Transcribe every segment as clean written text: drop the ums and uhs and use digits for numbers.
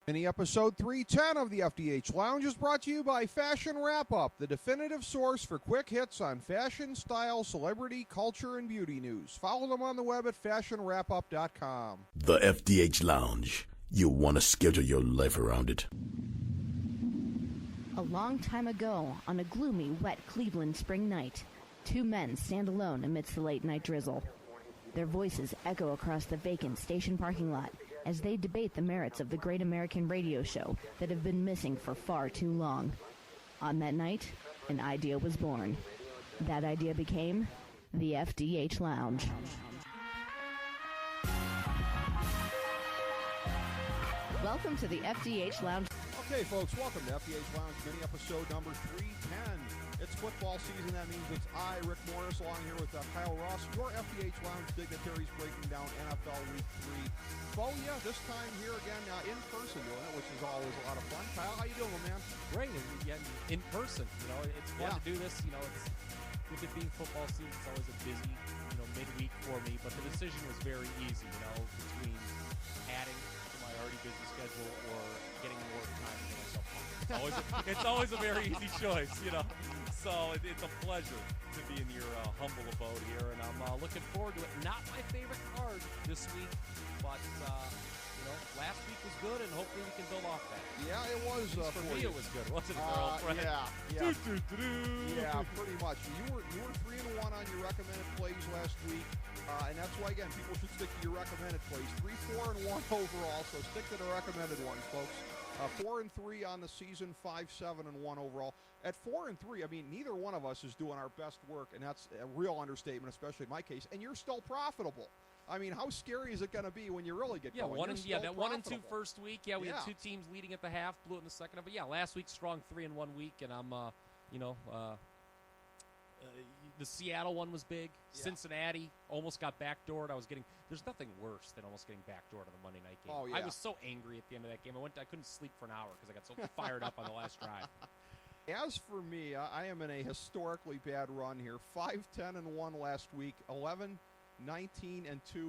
Mini episode 310 of the FDH Lounge is brought to you by Fashion Wrap-Up, the definitive source for quick hits on fashion, style, celebrity, culture, and beauty news. Follow them on the web at fashionwrapup.com. The FDH Lounge. You want to schedule your life around it. A long time ago, on a gloomy, wet Cleveland spring night, two men stand alone amidst the late-night drizzle. Their voices echo across the vacant station parking lot as they debate the merits of the great American radio show that have been missing for far too long. On that night, an idea was born. That idea became the FDH Lounge. Welcome to the FDH Lounge. Okay, folks, welcome to FDH Lounge mini episode number 310. It's football season. That means it's I, Rick Morris, along here with Kyle Ross, your FDH Lounge dignitaries breaking down NFL Week 3. Oh, yeah, this time here again in person doing it, which is always a lot of fun. Kyle, how you doing, man? Great, and again, in person. You know, it's fun to do this. You know, it's with it being football season, it's always a busy, midweek for me. But the decision was very easy, between adding to my already busy schedule or getting more time to myself. It's always a very easy choice, So it's a pleasure to be in your humble abode here, and I'm looking forward to it. Not my favorite card this week, but last week was good, and hopefully we can build off that. Yeah, it was. For me, it was good, wasn't it, girlfriend? Yeah. Yeah, pretty much. You were 3-1 on your recommended plays last week, and that's why, again, people should stick to your recommended plays. 3-4-1 overall, so stick to the recommended ones, folks. 4-3 on the season, 5-7-1 overall. At 4-3, I mean, neither one of us is doing our best work, and that's a real understatement, especially in my case. And you're still profitable. I mean, how scary is it going to be when you really get going? That 1-2 first week. Yeah, we had two teams leading at the half, blew it in the second. But yeah, last week strong 3-1 week, and I'm, the Seattle one was big. Yeah. Cincinnati almost got backdoored. There's nothing worse than almost getting backdoored on the Monday night game. Oh, yeah. I was so angry at the end of that game. I couldn't sleep for an hour because I got so fired up on the last drive. As for me, I am in a historically bad run here. 5-10-1 last week, 11-19-2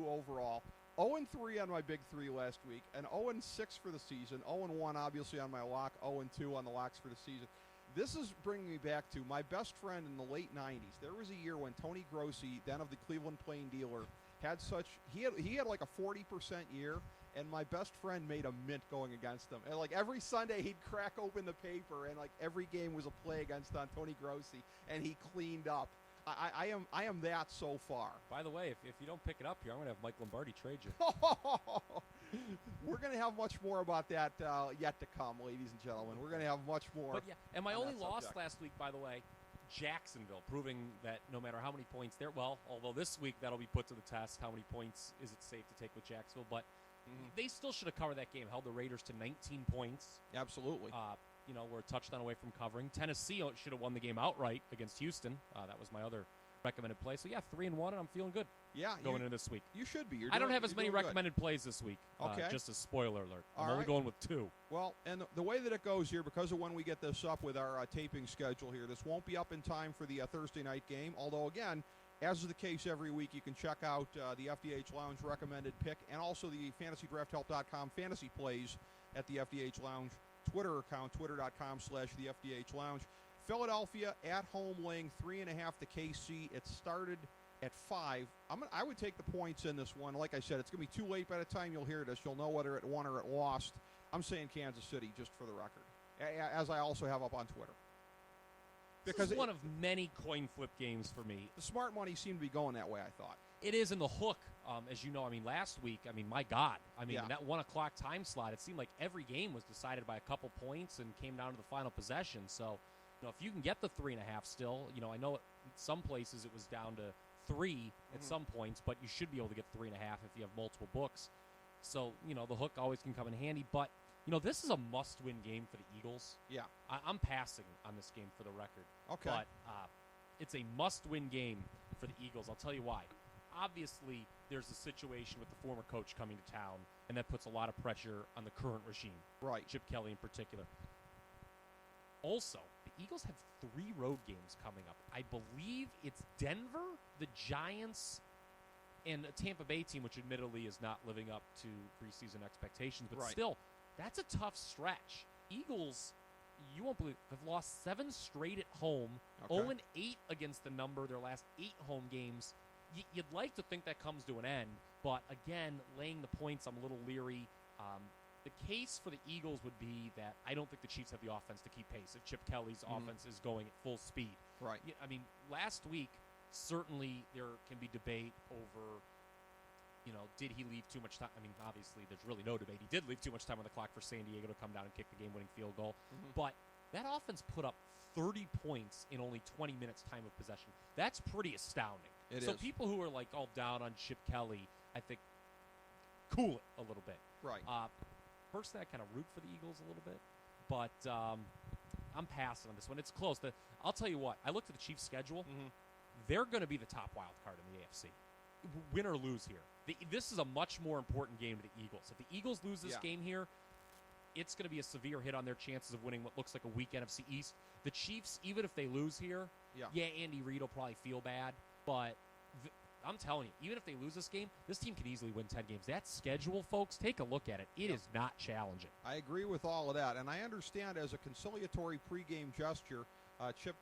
overall. 0-3 on my big three last week, and 0-6 for the season. 0-1 obviously on my lock, 0-2 on the locks for the season. This is bringing me back to my best friend in the late 90s. There was a year when Tony Grossi, then of the Cleveland Plain Dealer, had he had like a 40% year, and my best friend made a mint going against him. And like every Sunday he'd crack open the paper, and like every game was a play against Tony Grossi, and he cleaned up. I am that so far. By the way, if you don't pick it up here, I'm going to have Mike Lombardi trade you. We're going to have much more about that yet to come, ladies and gentlemen. We're going to have much more. But yeah, and my only loss last week, by the way, Jacksonville, proving that no matter how many points there, although this week that'll be put to the test, how many points is it safe to take with Jacksonville? But they still should have covered that game, held the Raiders to 19 points. Absolutely. We're a touchdown away from covering. Tennessee should have won the game outright against Houston. That was my other recommended play. So, yeah, 3-1, and I'm feeling good going into this week. You should be. I don't have as many recommended plays this week. Okay. Just a spoiler alert. I'm only going with 2. Well, and the way that it goes here, because of when we get this up with our taping schedule here, this won't be up in time for the Thursday night game. Although, again, as is the case every week, you can check out the FDH Lounge recommended pick and also the FantasyDraftHelp.com fantasy plays at the FDH Lounge Twitter account, twitter.com/the FDH Lounge. Philadelphia at home laying 3.5 to KC. It started at 5. I would take the points in this one. Like I said, it's going to be too late by the time you'll hear this. You'll know whether it won or it lost. I'm saying Kansas City, just for the record, as I also have up on Twitter. Because it's one of many coin flip games for me. The smart money seemed to be going that way, I thought. It is in the hook, as you know. last week, my God. That 1 o'clock time slot, it seemed like every game was decided by a couple points and came down to the final possession. So, if you can get the 3.5 still, I know in some places it was down to 3 at some points, but you should be able to get 3.5 if you have multiple books. So, the hook always can come in handy. But, this is a must-win game for the Eagles. Yeah. I'm passing on this game for the record. Okay. But it's a must-win game for the Eagles. I'll tell you why. Obviously, there's a situation with the former coach coming to town, and that puts a lot of pressure on the current regime. Right. Chip Kelly in particular. Also, the Eagles have 3 road games coming up. I believe it's Denver, the Giants, and a Tampa Bay team, which admittedly is not living up to preseason expectations. But still, That's a tough stretch. Eagles, you won't believe, have lost 7 straight at home, Okay. 0-8 against the number their last 8 home games. You'd like to think that comes to an end, but again, laying the points, I'm a little leery. The case for the Eagles would be that I don't think the Chiefs have the offense to keep pace if Chip Kelly's offense is going at full speed. Right. I mean, last week, certainly there can be debate over, did he leave too much time? I mean, obviously, there's really no debate. He did leave too much time on the clock for San Diego to come down and kick the game-winning field goal. But that offense put up 30 points in only 20 minutes time of possession. That's pretty astounding. So people who are, all down on Chip Kelly, I think, cool it a little bit. Right. Personally, I kind of root for the Eagles a little bit, but I'm passing on this one. It's close. I'll tell you what. I looked at the Chiefs' schedule. They're going to be the top wild card in the AFC, win or lose here. This is a much more important game to the Eagles. If the Eagles lose this game here, it's going to be a severe hit on their chances of winning what looks like a weak NFC East. The Chiefs, even if they lose here, Andy Reid will probably feel bad, but I'm telling you, even if they lose this game, this team can easily win 10 games. That schedule, folks, take a look at it. It is not challenging. I agree with all of that, and I understand as a conciliatory pregame gesture, Chip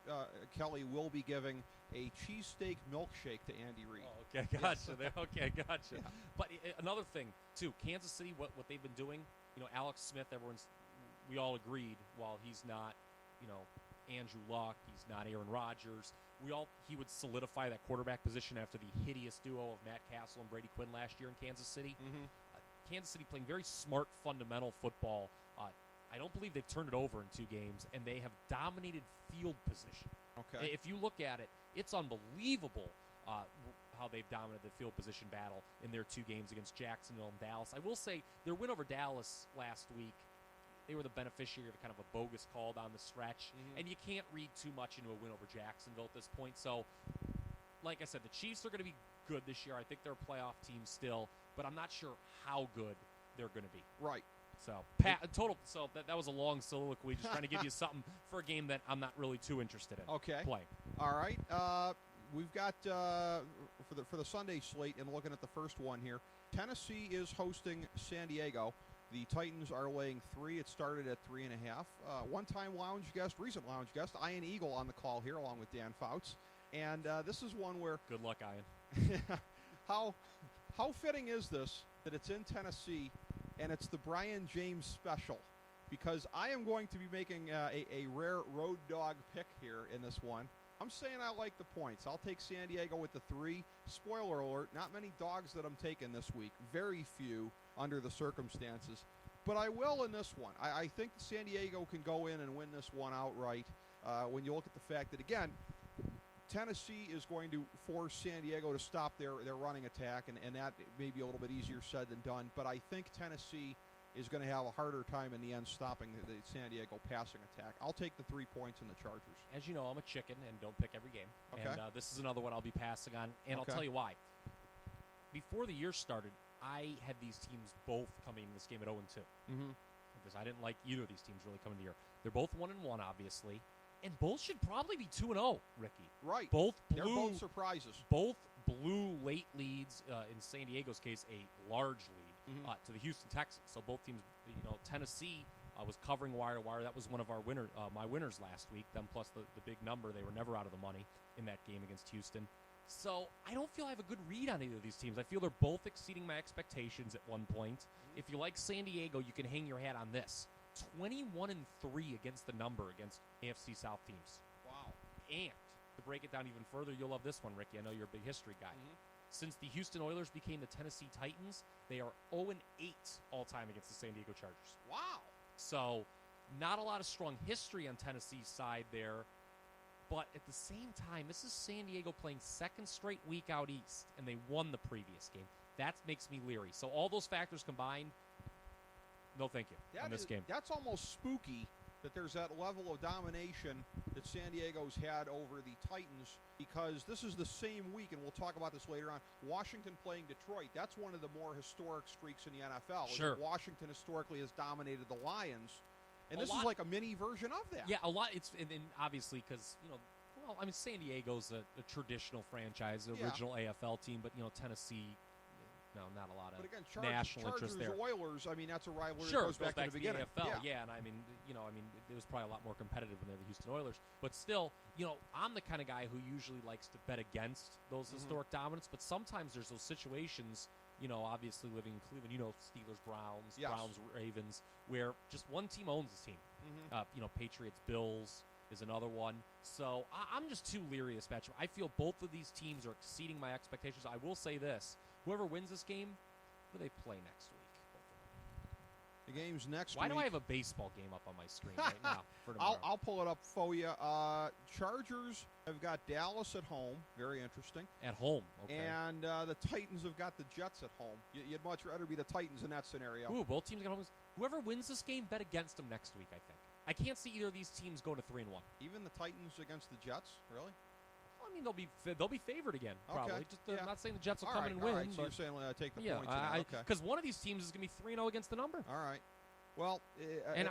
Kelly will be giving a cheesesteak milkshake to Andy Reid. Oh, okay, gotcha. Okay, gotcha. Yeah. But another thing, too, Kansas City, what they've been doing, Alex Smith, we all agreed, while he's not, Andrew Luck, he's not Aaron Rodgers, he would solidify that quarterback position after the hideous duo of Matt Castle and Brady Quinn last year in Kansas City. Kansas City playing very smart, fundamental football. I don't believe they've turned it over in 2 games, and they have dominated field position. Okay. If you look at it, it's unbelievable how they've dominated the field position battle in their 2 games against Jacksonville and Dallas. I will say their win over Dallas last week, they were the beneficiary of kind of a bogus call down the stretch, and you can't read too much into a win over Jacksonville at this point. So, like I said, the Chiefs are going to be good this year. I think they're a playoff team still, but I'm not sure how good they're going to be. Right. So, So that was a long soliloquy, just trying to give you something for a game that I'm not really too interested in. Okay. Playing. All right. We've got for the Sunday slate, and looking at the first one here, Tennessee is hosting San Diego. The Titans are laying 3. It started at 3.5. One-time recent lounge guest, Ian Eagle on the call here, along with Dan Fouts. And this is one where good luck, Ian. how fitting is this that it's in Tennessee, and it's the Brian James special? Because I am going to be making a rare road dog pick here in this one. I'm saying I like the points. I'll take San Diego with the 3. Spoiler alert, not many dogs that I'm taking this week. Very few under the circumstances. But I will in this one. I think San Diego can go in and win this one outright when you look at the fact that, again, Tennessee is going to force San Diego to stop their running attack, and that may be a little bit easier said than done. But I think Tennessee is going to have a harder time in the end stopping the San Diego passing attack. I'll take the 3 points in the Chargers. As you know, I'm a chicken and don't pick every game. Okay. And this is another one I'll be passing on, and I'll tell you why. Before the year started, I had these teams both coming in this game at 0-2. Because I didn't like either of these teams really coming to the year. They're both 1-1, obviously. And both should probably be 2-0, Ricky. Right. They're both surprises. Both blew late leads, in San Diego's case, a large lead to the Houston Texans. So both teams, Tennessee was covering wire to wire. That was one of our my winners last week. Them plus the big number. They were never out of the money in that game against Houston. So I don't feel I have a good read on either of these teams. I feel they're both exceeding my expectations at one point. If you like San Diego, you can hang your hat on this. 21-3 against the number against AFC South teams. Wow. And to break it down even further, you'll love this one, Ricky. I know you're a big history guy. Since the Houston Oilers became the Tennessee Titans, they are 0-8 all-time against the San Diego Chargers. Wow. So not a lot of strong history on Tennessee's side there. But at the same time, this is San Diego playing second straight week out east, and they won the previous game. That makes me leery. So all those factors combined, no thank you on this game. That's almost spooky that there's that level of domination that San Diego's had over the Titans, because this is the same week, and we'll talk about this later on, Washington playing Detroit. That's one of the more historic streaks in the NFL. Sure. Washington historically has dominated the Lions. And this is like a mini version of that. Yeah, a lot. It's and obviously because San Diego's a traditional franchise, the original AFL team, but Tennessee, no, not a lot of But again, national interest there. Oilers, I mean, that's a rivalry Sure, that goes back to the beginning. AFL, yeah, and I mean, it was probably a lot more competitive when they were the Houston Oilers. But still, I'm the kind of guy who usually likes to bet against those historic dominance. But sometimes there's those situations, obviously living in Cleveland, Steelers, Browns, Yes. Browns, Ravens, where just one team owns the team. Patriots, Bills is another one. So I'm just too leery of this matchup. I feel both of these teams are exceeding my expectations. I will say this. Whoever wins this game, who do they play next week? The game's next Why week. do I have a baseball game up on my screen right now for tomorrow? I'll pull it up for you. Chargers have got Dallas at home. Very interesting. At home, okay. And the Titans have got the Jets at home. You'd much rather be the Titans in that scenario. Ooh, both teams at home. Whoever wins this game, bet against them next week, I think. I can't see either of these teams going to 3-1. Even the Titans against the Jets? Really? I mean, they'll be favored again, probably. Okay. I'm not saying the Jets will come in and all win. right. So but you're saying take the points. Okay. Because one of these teams is going to be 3-0 against the number. All right. Well, And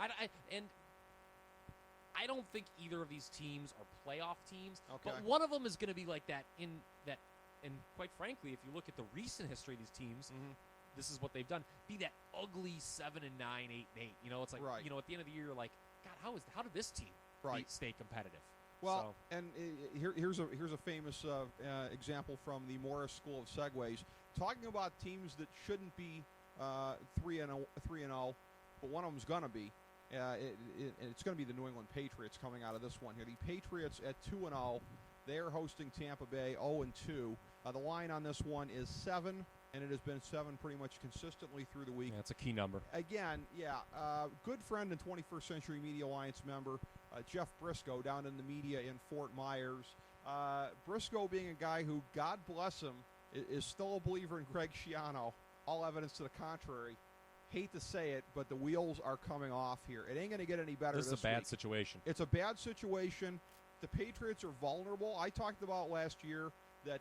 I don't think either of these teams are playoff teams. Okay. But one of them is going to be like that. And quite frankly, if you look at the recent history of these teams, this is what they've done. Be that ugly 7-9, 8-8. It's like Right. at the end of the year, you're like, God, how did this team stay competitive? Well, and here's a famous example from the Morris School of Segways, talking about teams that shouldn't be 3-0, but one of them's going to be. It's going to be the New England Patriots coming out of this one here. The Patriots at 2-0. They are hosting Tampa Bay 0-2. The line on this one is 7, and it has been 7 pretty much consistently through the week. That's a key number. Again, good friend and 21st Century Media Alliance member, Jeff Briscoe, down in the media in Fort Myers. Briscoe being a guy who, God bless him, is still a believer in Greg Schiano. All evidence to the contrary. Hate to say it, but the wheels are coming off here. It ain't going to get any better this is a bad week. situation. It's a bad situation. The Patriots are vulnerable. I talked about last year that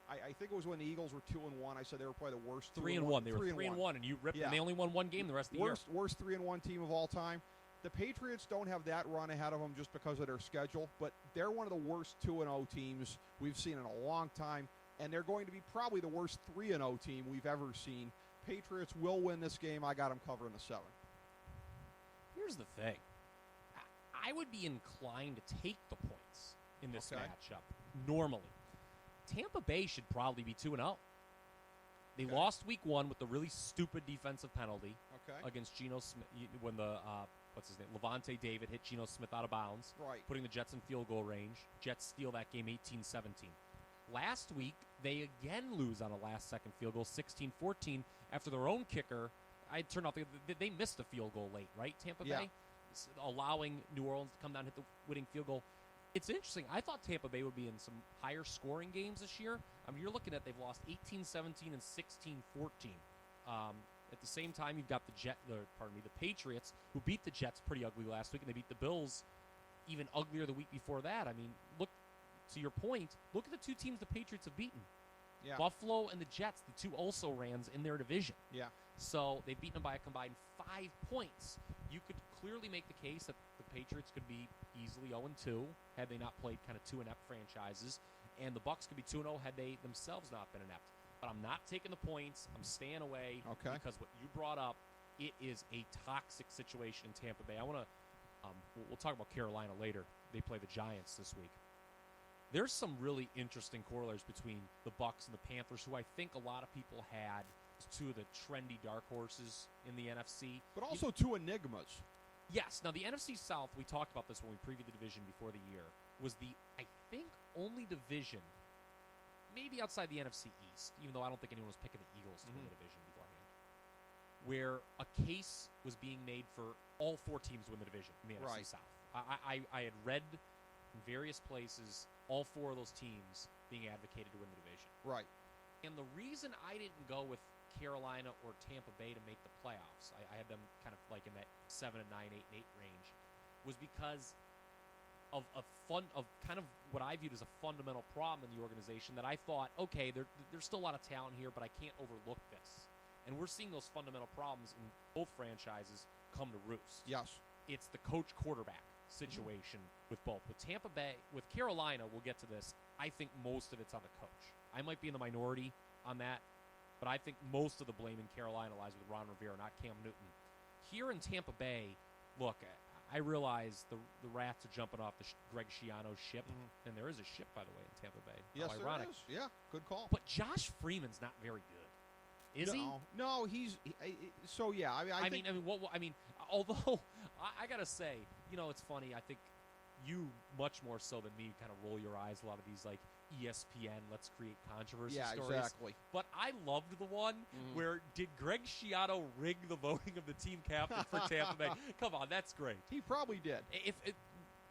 I think it was when the Eagles were 2-1. I said they were probably the worst 3-1. They were 3-1, and you ripped them. They only won one game the rest of the year. Worst 3-1 team of all time. The Patriots don't have that run ahead of them just because of their schedule, but they're one of the worst 2-0 teams we've seen in a long time, and they're going to be probably the worst 3-0 team we've ever seen. Patriots will win this game. I got them covering the 7. Here's the thing. I would be inclined to take the points in this matchup normally. Tampa Bay should probably be 2-0. They lost week 1 with the really stupid defensive penalty against Geno Smith when the Levante David hit Geno Smith out of bounds, putting the Jets in field goal range. Jets steal that game 18-17. Last week, they again lose on a last-second field goal, 16-14, after their own kicker. I turned off. They missed a field goal late, right, Tampa Bay? Allowing New Orleans to come down and hit the winning field goal. It's interesting. I thought Tampa Bay would be in some higher scoring games this year. I mean, you're looking at they've lost 18-17 and 16-14. At the same time, you've got the Patriots, who beat the Jets pretty ugly last week, and they beat the Bills even uglier the week before that. I mean, look, to your point, look at the two teams the Patriots have beaten. Yeah. Buffalo and the Jets, the two also-rans in their division. Yeah. So they've beaten them by a combined 5 points. You could clearly make the case that the Patriots could be easily 0-2 had they not played kind of two inept franchises, and the Bucs could be 2-0 had they themselves not been inept. But I'm not taking the points. I'm staying away because what you brought up, it is a toxic situation in Tampa Bay. I want to we'll talk about Carolina later. They play the Giants this week. There's some really interesting corollaries between the Bucs and the Panthers, who I think a lot of people had as two of the trendy dark horses in the NFC. But also two enigmas. Yes. Now, the NFC South, we talked about this when we previewed the division before the year, was the, I think, only division, maybe outside the NFC East, even though I don't think anyone was picking the Eagles to win the division beforehand, where a case was being made for all 4 teams to win the division in the NFC South. I had read in various places all 4 of those teams being advocated to win the division. Right. And the reason I didn't go with Carolina or Tampa Bay to make the playoffs, I had them kind of like in that 7-9, 8-8 range, was because of kind of what I viewed as a fundamental problem in the organization that I thought, okay, there's still a lot of talent here, but I can't overlook this. And we're seeing those fundamental problems in both franchises come to roost. Yes. It's the coach-quarterback situation with both. With Tampa Bay, with Carolina, we'll get to this, I think most of it's on the coach. I might be in the minority on that, but I think most of the blame in Carolina lies with Ron Rivera, not Cam Newton. Here in Tampa Bay, look, I realize the Rats are jumping off the Greg Schiano ship, and there is a ship, by the way, in Tampa Bay. Yes, How ironic. there is. Yeah, good call. But Josh Freeman's not very good, is he? No, he's so yeah. I mean, although I gotta say, it's funny. I think you much more so than me kind of roll your eyes a lot of these like ESPN let's create controversy stories. Yeah, exactly. But I loved the one where did Greg Schiano rig the voting of the team captain for Tampa Bay? Come on, that's great. He probably did.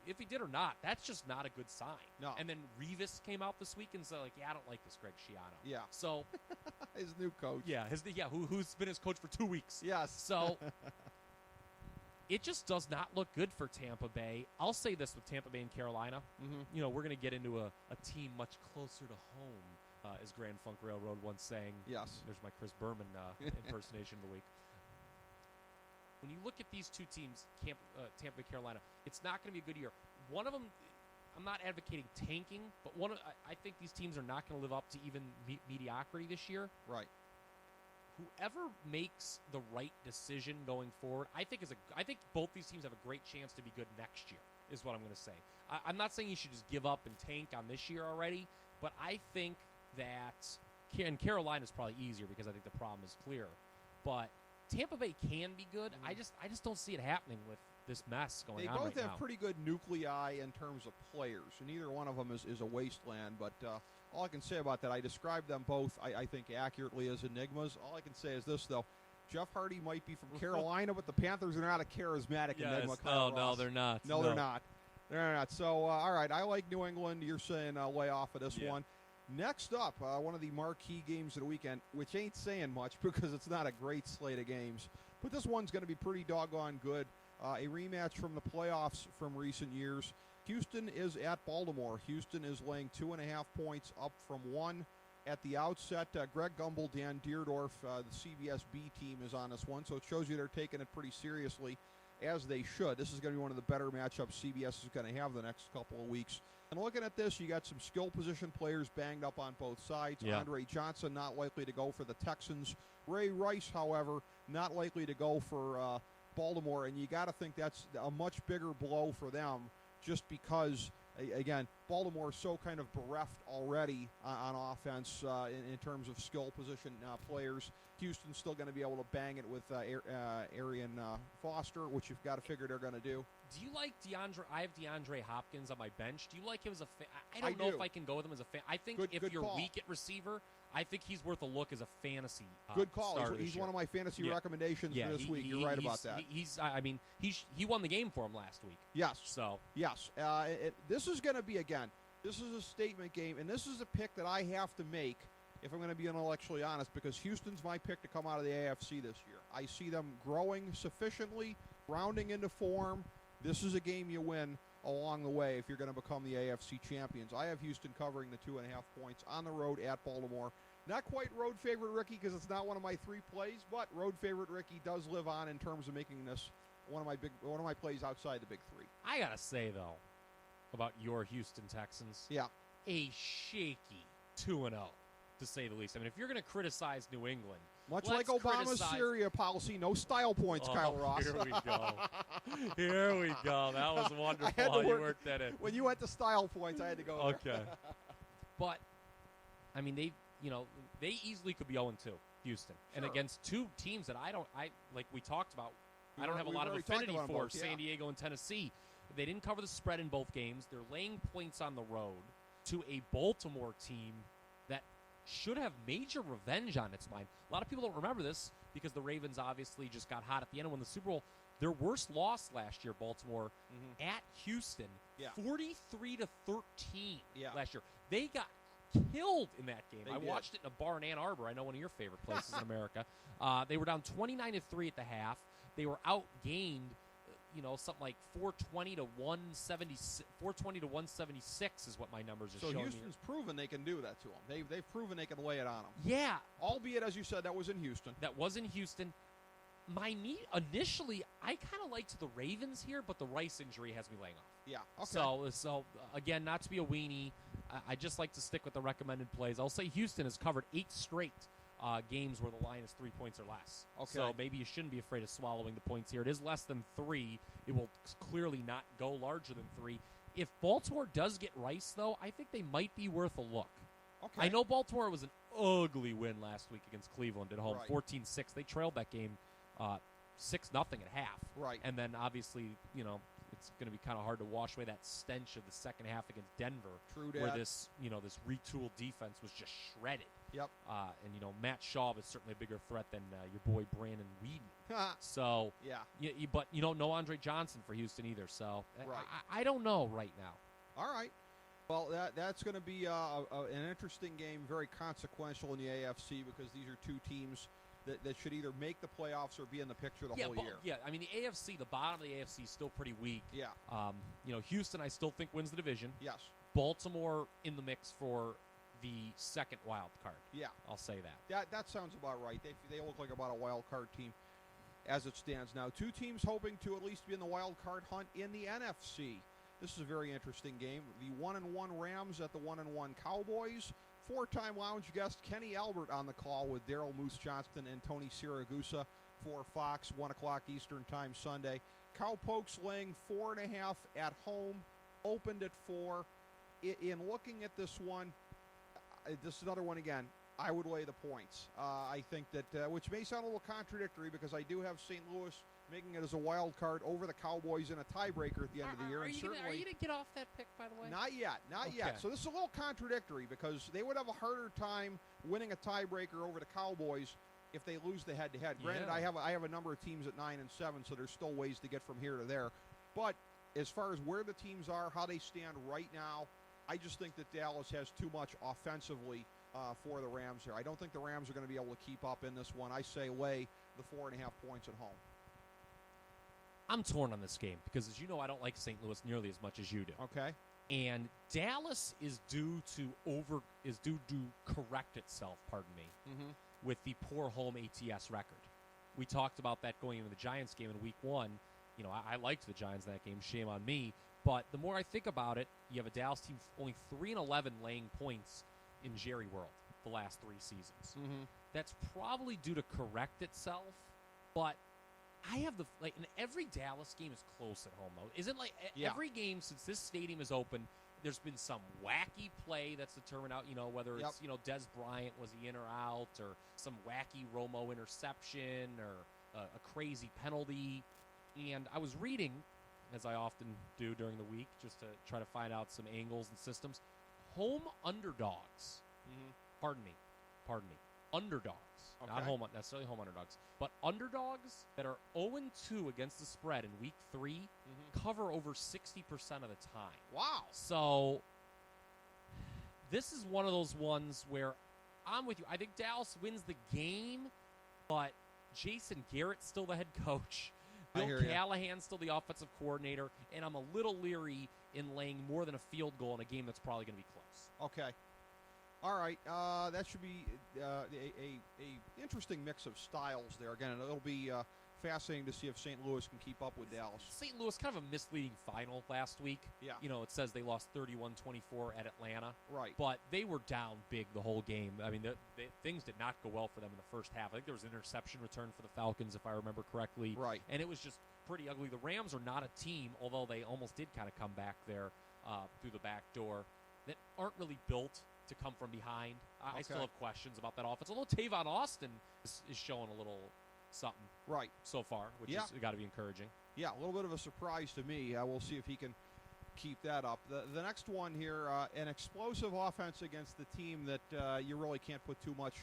If he did or not, that's just not a good sign. No. And then Revis came out this week and said, like, I don't like this Greg Schiano. Yeah. So his new coach. Yeah, who's been his coach for 2 weeks. Yes. So it just does not look good for Tampa Bay. I'll say this with Tampa Bay and Carolina. We're going to get into a team much closer to home, as Grand Funk Railroad once sang. Yes. There's my Chris Berman impersonation of the week. When you look at these two teams, Tampa Bay, Carolina, it's not going to be a good year. One of them, I'm not advocating tanking, but I think these teams are not going to live up to even mediocrity this year. Right. Whoever makes the right decision going forward, I think both these teams have a great chance to be good next year, is what I'm going to say. I'm not saying you should just give up and tank on this year already, but I think that, and Carolina's probably easier because I think the problem is clear, but Tampa Bay can be good. I just don't see it happening with this mess going on right now. They both have pretty good nuclei in terms of players, and neither one of them is a wasteland, but all I can say about that, I described them both, I think, accurately as enigmas. All I can say is this, though. Jeff Hardy might be from Carolina, but the Panthers are not a charismatic enigma. No, they're not. No, they're not. They're not. So, all right, I like New England. You're saying lay off of this one. Next up, one of the marquee games of the weekend, which ain't saying much because it's not a great slate of games, but this one's going to be pretty doggone good. A rematch from the playoffs from recent years. Houston is at Baltimore. Houston is laying 2.5 points up from 1 at the outset. Greg Gumbel, Dan Deerdorf, the CBS B team is on this one, so it shows you they're taking it pretty seriously, as they should. This is going to be one of the better matchups CBS is going to have the next couple of weeks. And looking at this, you got some skill position players banged up on both sides. Yeah. Andre Johnson not likely to go for the Texans. Ray Rice, however, not likely to go for Baltimore, and you got to think that's a much bigger blow for them just because, again, Baltimore's so kind of bereft already on offense in terms of skill position players. Houston's still going to be able to bang it with Arian Foster, which you've got to figure they're going to do. Do you like DeAndre? I have DeAndre Hopkins on my bench. Do you like him as a fan? I don't know if I can go with him as a fan. I think if you're call. weak at receiver, I think he's worth a look as a fantasy good call. starter He's this year. one of my fantasy recommendations for this week. You're right about that. He won the game for him last week. Yes. So yes, this is going to be this is a statement game, and this is a pick that I have to make if I'm going to be intellectually honest, because Houston's my pick to come out of the AFC this year. I see them growing sufficiently, rounding into form. This is a game you win along the way if you're going to become the AFC champions. I have Houston covering the 2.5 points on the road at Baltimore. Not quite road favorite Ricky because it's not one of my 3 plays, but road favorite Ricky does live on in terms of making this one of my plays outside the big 3. I gotta say though, about your Houston Texans, a shaky 2-0 to say the least. I mean, if you're going to criticize New England, much like Obama's Syria policy, no style points, Kyle Ross. Here we go. Here we go. That was wonderful how you worked that in. When you went to style points, I had to go there. Okay. But, I mean, they easily could be 0-2, Houston. Sure. And against 2 teams that like we talked about, I don't have a lot of affinity for, San Diego and Tennessee. They didn't cover the spread in both games. They're laying points on the road to a Baltimore team that should have major revenge on its mind. A lot of people don't remember this because the Ravens obviously just got hot at the end and won the Super Bowl. Their worst loss last year, Baltimore, at Houston, 43-13 last year. They got killed in that game. I watched it in a bar in Ann Arbor. I know one of your favorite places in America. They were down 29-3 at the half. They were outgained, something like 420 to 176 is what my numbers are showing. So Houston's proven they can do that to them. They've proven they can lay it on them. Yeah. Albeit, as you said, that was in Houston. That was in Houston. Initially, I kind of liked the Ravens here, but the Rice injury has me laying off. Yeah. Okay. So again, not to be a weenie, I just like to stick with the recommended plays. I'll say Houston has covered 8 straight games where the line is 3 points or less. Okay. So maybe you shouldn't be afraid of swallowing the points here. It is less than 3. It will clearly not go larger than 3. If Baltimore does get Rice, though, I think they might be worth a look. Okay. I know Baltimore was an ugly win last week against Cleveland at home, Right. 14-6. They trailed that game 6-0 at half. Right. And then, obviously, it's going to be kind of hard to wash away that stench of the second half against Denver. True where dat. this retooled defense was just shredded. Yep. And Matt Schaub is certainly a bigger threat than your boy Brandon Weeden. So, yeah. But you don't know Andre Johnson for Houston either. So, Right. I don't know right now. All right. Well, that's going to be an interesting game, very consequential in the AFC because these are two teams that should either make the playoffs or be in the picture the whole year. Yeah, I mean, the AFC, the bottom of the AFC is still pretty weak. Yeah. Houston, I still think wins the division. Yes. Baltimore in the mix for the second wild card. Yeah. I'll say that. That sounds about right. They look like about a wild card team as it stands now. Two teams hoping to at least be in the wild card hunt in the NFC. This is a very interesting game. The 1-1 Rams at the 1-1 Cowboys. Four-time lounge guest Kenny Albert on the call with Daryl Moose Johnston and Tony Siragusa for Fox, 1 o'clock Eastern Time Sunday. Cowpokes laying 4.5 at home, opened at 4. In looking at this one, this is another one again. I would lay the points. I think that, which may sound a little contradictory because I do have St. Louis making it as a wild card over the Cowboys in a tiebreaker at the end of the year. Are you going to get off that pick, by the way? Not yet. Not yet. So this is a little contradictory because they would have a harder time winning a tiebreaker over the Cowboys if they lose the head-to-head. Granted, Yeah. I have a number of teams at 9 and 7, so there's still ways to get from here to there. But as far as where the teams are, how they stand right now, I just think that Dallas has too much offensively for the Rams here. I don't think the Rams are going to be able to keep up in this one. I say lay the 4.5 points at home. I'm torn on this game because, as you know, I don't like St. Louis nearly as much as you do. Okay. And Dallas is due to correct itself, with the poor home ATS record. We talked about that going into the Giants game in Week 1. I liked the Giants in that game. Shame on me. But the more I think about it, you have a Dallas team only 3-11 laying points in Jerry World the last 3 seasons. That's probably due to correct itself, but I have and every Dallas game is close at home, though. Isn't every game since this stadium is open, there's been some wacky play that's determined out, whether it's, Des Bryant, was he in or out, or some wacky Romo interception, or a crazy penalty. And I was reading, as I often do during the week, just to try to find out some angles and systems. Home underdogs. Pardon me. Underdogs. Okay. Not necessarily home underdogs. But underdogs that are 0-2 against the spread in Week 3 cover over 60% of the time. Wow. So this is one of those ones where I'm with you. I think Dallas wins the game, but Jason Garrett's still the head coach. Bill Callahan's still the offensive coordinator, and I'm a little leery in laying more than a field goal in a game that's probably going to be close. Okay. All right. That should be a interesting mix of styles there. Again, it'll be fascinating to see if St. Louis can keep up with Dallas. St. Louis, kind of a misleading final last week. Yeah. It says they lost 31-24 at Atlanta. Right. But they were down big the whole game. I mean, things did not go well for them in the first half. I think there was an interception return for the Falcons, if I remember correctly. Right. And it was just pretty ugly. The Rams are not a team, although they almost did kind of come back there through the back door, that aren't really built to come from behind. I still have questions about that offense, although Tavon Austin is showing a little something so far, which has got to be encouraging. Yeah, a little bit of a surprise to me. We'll see if he can keep that up. The next one here, an explosive offense against the team that you really can't put too much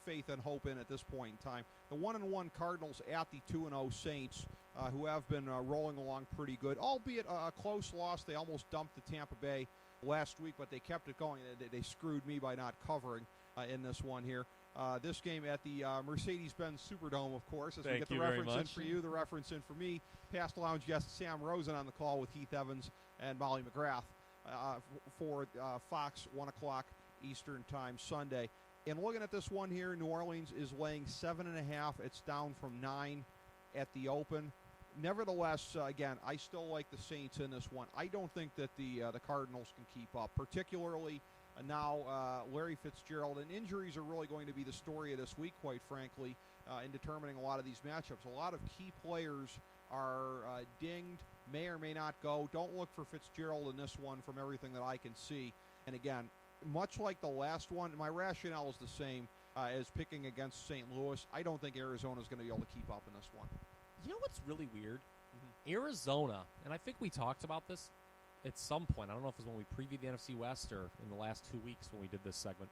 faith and hope in at this point in time. The 1-1 Cardinals at the 2-0 Saints, who have been rolling along pretty good, albeit a close loss. They almost dumped the Tampa Bay last week, but they kept it going. They screwed me by not covering in this one here. This game at the Mercedes-Benz Superdome, of course, as we get the reference in for you, the reference in for me. Past lounge guest Sam Rosen on the call with Heath Evans and Molly McGrath for Fox, 1 o'clock Eastern Time Sunday. And looking at this one here, New Orleans is laying 7.5. It's down from 9 at the open. Nevertheless, again, I still like the Saints in this one. I don't think that the Cardinals can keep up, particularly now Larry Fitzgerald. And injuries are really going to be the story of this week, quite frankly, in determining a lot of these matchups. A lot of key players are dinged, may or may not go. Don't look for Fitzgerald in this one from everything that I can see. And again, much like the last one, my rationale is the same as picking against St. Louis. I don't think Arizona is going to be able to keep up in this one. You know what's really weird? Arizona, and I think we talked about this at some point. I don't know if it was when we previewed the NFC West or in the last 2 weeks when we did this segment.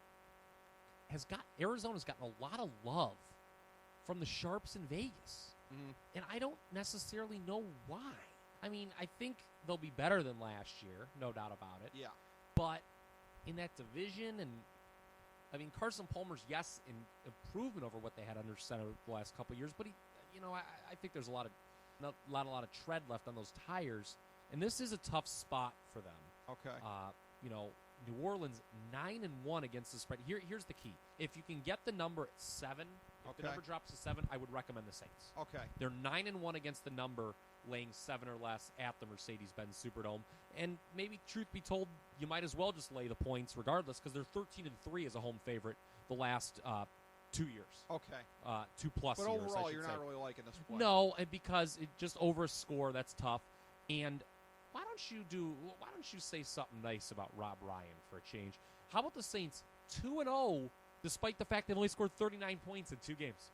Arizona's gotten a lot of love from the Sharps in Vegas. And I don't necessarily know why. I mean, I think they'll be better than last year, no doubt about it. Yeah. But in that division, and I mean, Carson Palmer's, yes, in improvement over what they had under center the last couple of years, but I think there's a lot of tread left on those tires, and this is a tough spot for them. Okay. New Orleans 9-1 against the spread. Here's the key: if you can get the number at 7, if the number drops to 7, I would recommend the Saints. Okay. They're 9-1 against the number, laying 7 or less at the Mercedes-Benz Superdome. And maybe, truth be told, you might as well just lay the points regardless, because they're 13-3 as a home favorite the last 2 years. Okay. 2+ years. But overall, I should you're say. not really liking this play. No, and because it just over a score, that's tough. And why don't you say something nice about Rob Ryan for a change? How about the Saints 2-0, despite the fact they've only scored 39 points in 2 games?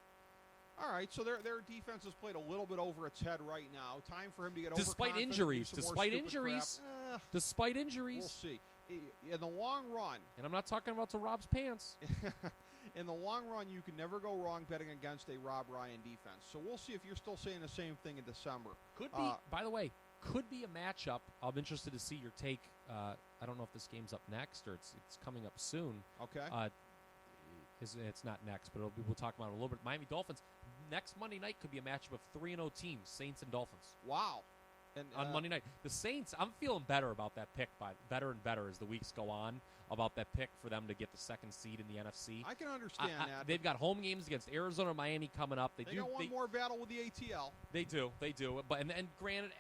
All right, so their defense has played a little bit over its head right now. Time for him to get despite injuries. Despite injuries. We'll see. In the long run, and I'm not talking about to Rob's pants. In the long run, you can never go wrong betting against a Rob Ryan defense. So we'll see if you're still saying the same thing in December. Could be, by the way, could be a matchup. I'm interested to see your take. I don't know if this game's up next or it's coming up soon. Okay. It's not next, but we'll talk about it a little bit. Miami Dolphins, next Monday night could be a matchup of 3-0 teams, Saints and Dolphins. Wow. And, on Monday night. The Saints, I'm feeling better about that pick, better and better as the weeks go on, about that pick for them to get the 2nd seed in the NFC. I can understand that. They've got home games against Arizona and Miami coming up. They got one more battle with the ATL. They do. But and granted,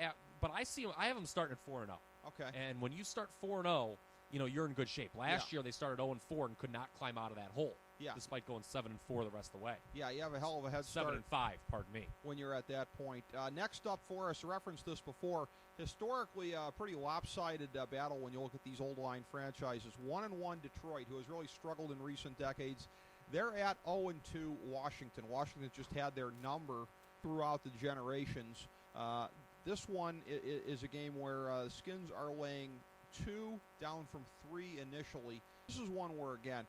but I see them. I have them starting at 4-0. Okay. And when you start 4-0, you're in good shape. Last year they started 0-4 and could not climb out of that hole. Yeah. Despite going 7-4 the rest of the way. Yeah, you have a hell of a head start. 7-5, pardon me. When you're at that point. Next up for us, I referenced this before. Historically, a pretty lopsided battle when you look at these old line franchises. 1-1 Detroit, who has really struggled in recent decades. They're at 0-2 Washington. Washington just had their number throughout the generations. This one is a game where the Skins are laying 2, down from 3 initially. This is one where, again,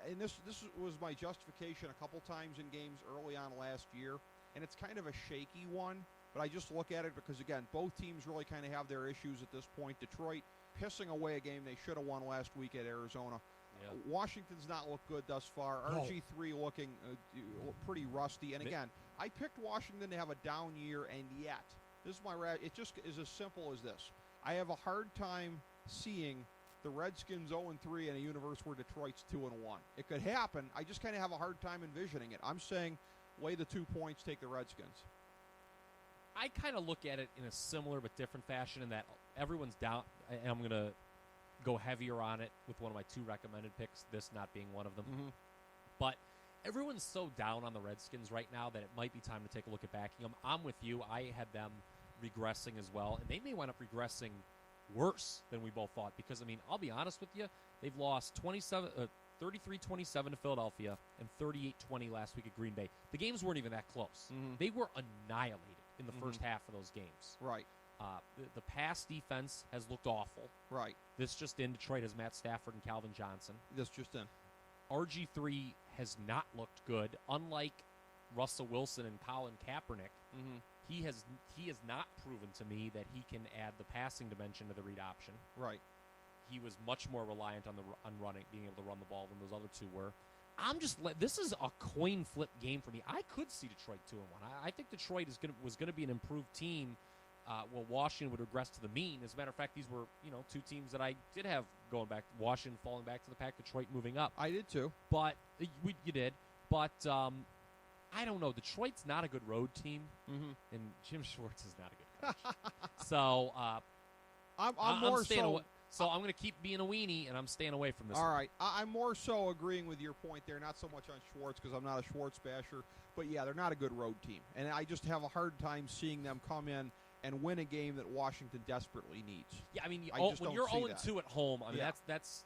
and this was my justification a couple times in games early on last year, and it's kind of a shaky one, but I just look at it because, again, both teams really kind of have their issues at this point. Detroit pissing away a game they should have won last week at Arizona. Yeah. Washington's not looked good thus far. RG3 looking pretty rusty. And, again, I picked Washington to have a down year, and yet, this is it just is as simple as this. I have a hard time seeing the Redskins 0-3 in a universe where Detroit's 2-1. It could happen. I just kind of have a hard time envisioning it. I'm saying lay the 2 points, take the Redskins. I kind of look at it in a similar but different fashion in that everyone's down, and I'm going to go heavier on it with one of my 2 recommended picks, this not being one of them. Mm-hmm. But everyone's so down on the Redskins right now that it might be time to take a look at backing them. I'm with you. I had them regressing as well, and they may wind up regressing worse than we both thought because, I mean, I'll be honest with you, they've lost 33-27 to Philadelphia and 38-20 last week at Green Bay. The games weren't even that close. Mm-hmm. They were annihilated in the first half of those games. Right. The pass defense has looked awful. Right. This just in, Detroit has Matt Stafford and Calvin Johnson. This just in. RG3 has not looked good, unlike Russell Wilson and Colin Kaepernick. Mm-hmm. He has not proven to me that he can add the passing dimension to the read option. Right. He was much more reliant on running, being able to run the ball than those other 2 were. This is a coin flip game for me. I could see Detroit 2-1. I think Detroit was going to be an improved team. Well, Washington would regress to the mean. As a matter of fact, these were 2 teams that I did have going back. Washington falling back to the pack, Detroit moving up. I did too. But you did. But I don't know. Detroit's not a good road team, and Jim Schwartz is not a good coach. So I'm more so. So I'm going to keep being a weenie, and I'm staying away from this All one. right. I'm more so agreeing with your point there, not so much on Schwartz because I'm not a Schwartz basher. But, yeah, they're not a good road team. And I just have a hard time seeing them come in and win a game that Washington desperately needs. Yeah, I mean, I just when don't you're see 0-2 at home, I mean, Yeah. that's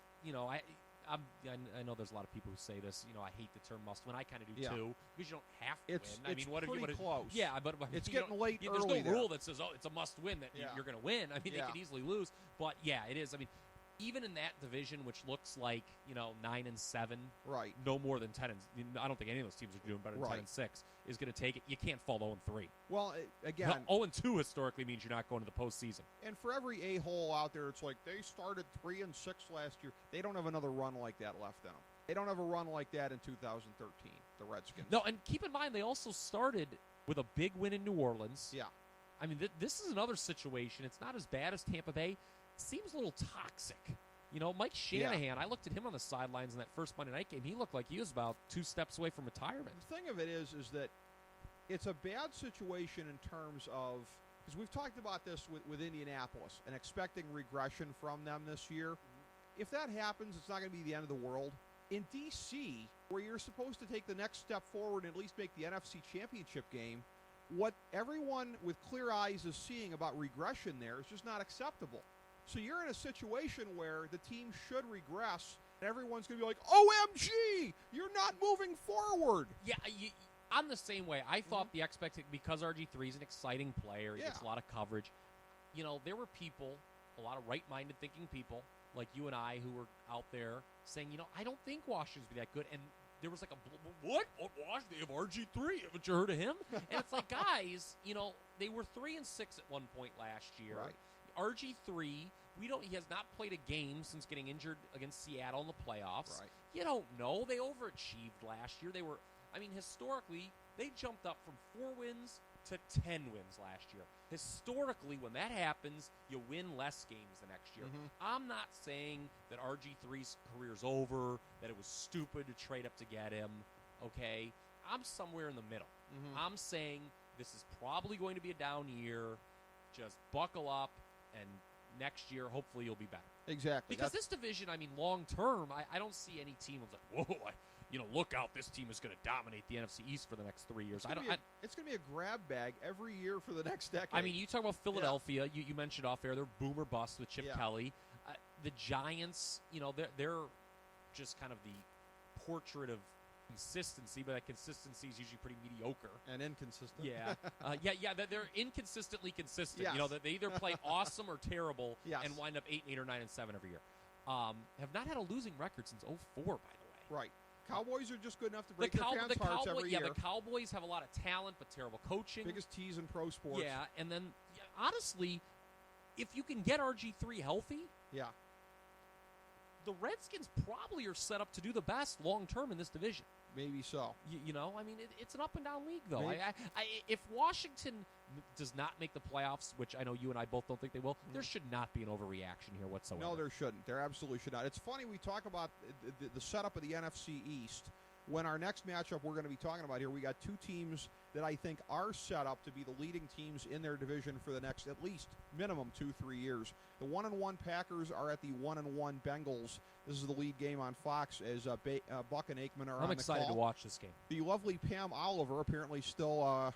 I know there's a lot of people who say this. I hate the term must win. I kind of do Yeah. too because you don't have to It's win. I mean, what pretty what close. Yeah, but It's you getting late There's early no rule there. that says it's a must win that Yeah. you're going to win. I mean, Yeah. they could easily lose, but yeah, it is. I mean, even in that division, which looks like 9-7, Right. no more than 10. I don't think any of those teams are doing better than Right. 10-6 is going to take it. You can't fall 0-3. Well, again, 0-2 historically means you're not going to the postseason. and for every a-hole out there, it's like they started 3-6 last year. They don't have another run like that left in them. They don't have a run like that in 2013, the Redskins. No, and keep in mind they also started with a big win in New Orleans. Yeah. I mean, this is another situation. It's not as bad as Tampa Bay. Seems a little toxic. Mike Shanahan, I looked at him on the sidelines in that first Monday night game. He looked like he was about 2 steps away from retirement. The thing of it is that it's a bad situation in terms of, because we've talked about this with Indianapolis and expecting regression from them this year. If that happens, it's not going to be the end of the world. In D.C., where you're supposed to take the next step forward and at least make the NFC Championship game, what everyone with clear eyes is seeing about regression there is just not acceptable. So you're in a situation where the team should regress, and everyone's going to be like, OMG, you're not moving forward. Yeah, I'm the same way. I thought the expectation, because RG3 is an exciting player, he gets a lot of coverage. There were people, a lot of right-minded thinking people, like you and I, who were out there saying, I don't think Washington's be that good. And there was like what? Washington? They have RG3. Haven't you heard of him? And it's like, guys, they were 3-6 at one point last year. Right. RG3, he has not played a game since getting injured against Seattle in the playoffs. Right. You don't know. They overachieved last year. Historically, they jumped up from 4 wins to 10 wins last year. Historically, when that happens, you win less games the next year. I'm not saying that RG3's career's over, that it was stupid to trade up to get him, okay? I'm somewhere in the middle. I'm saying this is probably going to be a down year. Just buckle up, and next year, hopefully, you'll be better. Exactly. Because this division, long term, I don't see any team that's like, whoa, look out, this team is going to dominate the NFC East for the next 3 years. It's going to be a grab bag every year for the next decade. I mean, you talk about Philadelphia. You mentioned off air, they're boom or bust with Chip Kelly. The Giants, they're just kind of the portrait of consistency, but that consistency is usually pretty mediocre and inconsistent. Yeah. They're inconsistently consistent. Yes. That they either play awesome or terrible Yes. and wind up 8-8 or 9-7 every year. Have not had a losing record since 2004, by the way. Right. Cowboys are just good enough to break their fans' hearts every year. The Cowboys have a lot of talent, but terrible coaching. Biggest tease in pro sports. Yeah, and then, honestly, if you can get RG3 healthy, the Redskins probably are set up to do the best long-term in this division. Maybe so. It's an up-and-down league, though. If Washington does not make the playoffs, which I know you and I both don't think they will, there should not be an overreaction here whatsoever. No, there shouldn't. There absolutely should not. It's funny we talk about the setup of the NFC East. When our next matchup we're going to be talking about here, we got 2 teams that I think are set up to be the leading teams in their division for the next at least minimum 2-3 years. The 1-1 Packers are at the 1-1 Bengals. This is the lead game on Fox as Buck and Aikman are on the call. I'm excited to watch this game. The lovely Pam Oliver apparently still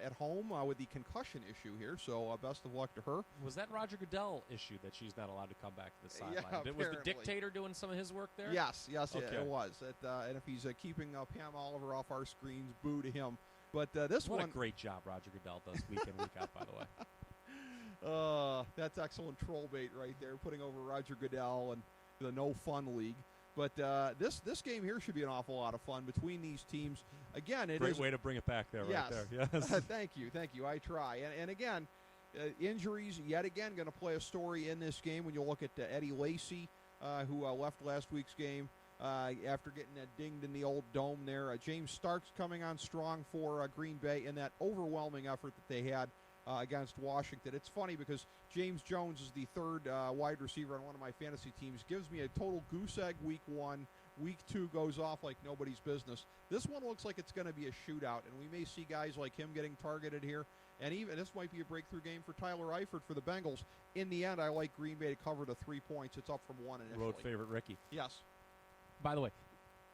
at home with the concussion issue here, so best of luck to her. Was that Roger Goodell issue that she's not allowed to come back to the sideline? Yeah, was the dictator doing some of his work there? Yes, Okay. it was. And if he's keeping Pam Oliver off our screens, boo to him. But this what one, a great job Roger Goodell does week in, week out, by the way. That's excellent troll bait right there, putting over Roger Goodell and the No Fun League. But this game here should be an awful lot of fun between these teams. Again, great way to bring it back there, yes. right there. Yes. Thank you. I try. And again, injuries yet again going to play a story in this game when you look at Eddie Lacy, who left last week's game. After getting dinged in the old dome there. James Starks coming on strong for Green Bay in that overwhelming effort that they had against Washington. It's funny because James Jones is the 3rd wide receiver on one of my fantasy teams. Gives me a total goose egg week 1. Week 2 goes off like nobody's business. This one looks like it's going to be a shootout, and we may see guys like him getting targeted here. And even this might be a breakthrough game for Tyler Eifert for the Bengals. In the end, I like Green Bay to cover the 3 points. It's up from 1 initially. Road favorite Ricky. Yes. By the way,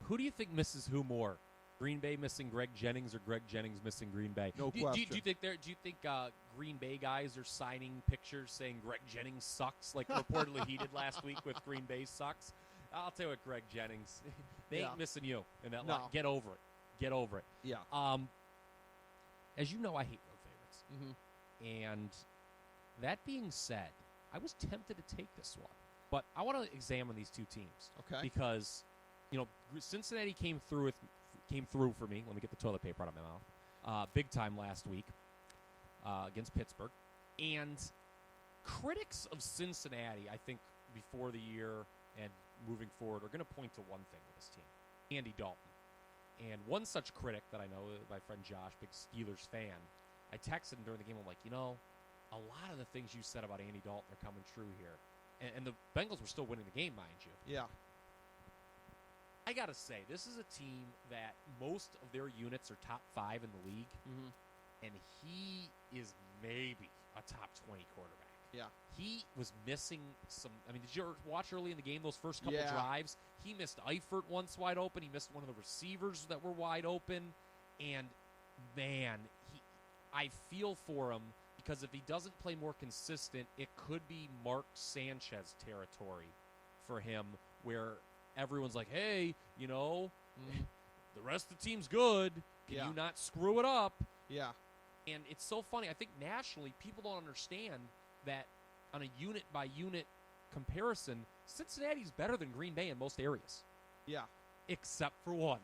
who do you think misses who more? Green Bay missing Greg Jennings or Greg Jennings missing Green Bay? No question. Do you think Green Bay guys are signing pictures saying Greg Jennings sucks, like reportedly he did last week with Green Bay sucks? I'll tell you what, Greg Jennings, they ain't missing you in that lot. Get over it. Get over it. Yeah. As you know, I hate road favorites. Mm-hmm. And that being said, I was tempted to take this one. But I want to examine these two teams. Okay. Because, Cincinnati came through for me. Let me get the toilet paper out of my mouth. Big time last week against Pittsburgh. And critics of Cincinnati, I think, before the year and moving forward are going to point to one thing with this team, Andy Dalton. And one such critic that I know, my friend Josh, big Steelers fan, I texted him during the game. I'm like, a lot of the things you said about Andy Dalton are coming true here. And the Bengals were still winning the game, mind you. Yeah. I got to say, this is a team that most of their units are top 5 in the league. Mm-hmm. And he is maybe a top 20 quarterback. Yeah. He was missing some. I mean, did you watch early in the game those first couple drives? He missed Eifert once wide open. He missed one of the receivers that were wide open. And, man, I feel for him because if he doesn't play more consistent, it could be Mark Sanchez territory for him where everyone's like, hey, the rest of the team's good. Can you not screw it up? Yeah. And it's so funny. I think nationally people don't understand that on a unit-by-unit comparison, Cincinnati's better than Green Bay in most areas. Yeah. Except for one.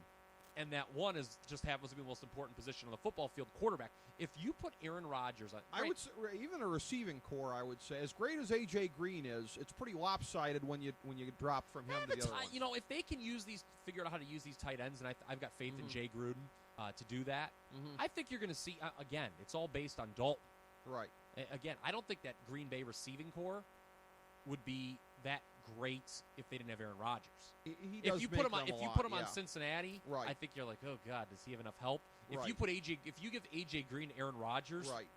And that one just happens to be the most important position on the football field, quarterback. If you put Aaron Rodgers on... I would say, even a receiving core, I would say, as great as A.J. Green is, it's pretty lopsided when you drop from him to the other ones. If they can figure out how to use these tight ends, and I've got faith in Jay Gruden to do that, I think you're going to see, again, it's all based on Dalton. Right. Again, I don't think that Green Bay receiving core would be that great if they didn't have Aaron Rodgers. If you put him on Cincinnati, right. I think you're like, oh God, does he have enough help? If right. if you give AJ Green Aaron Rodgers, right.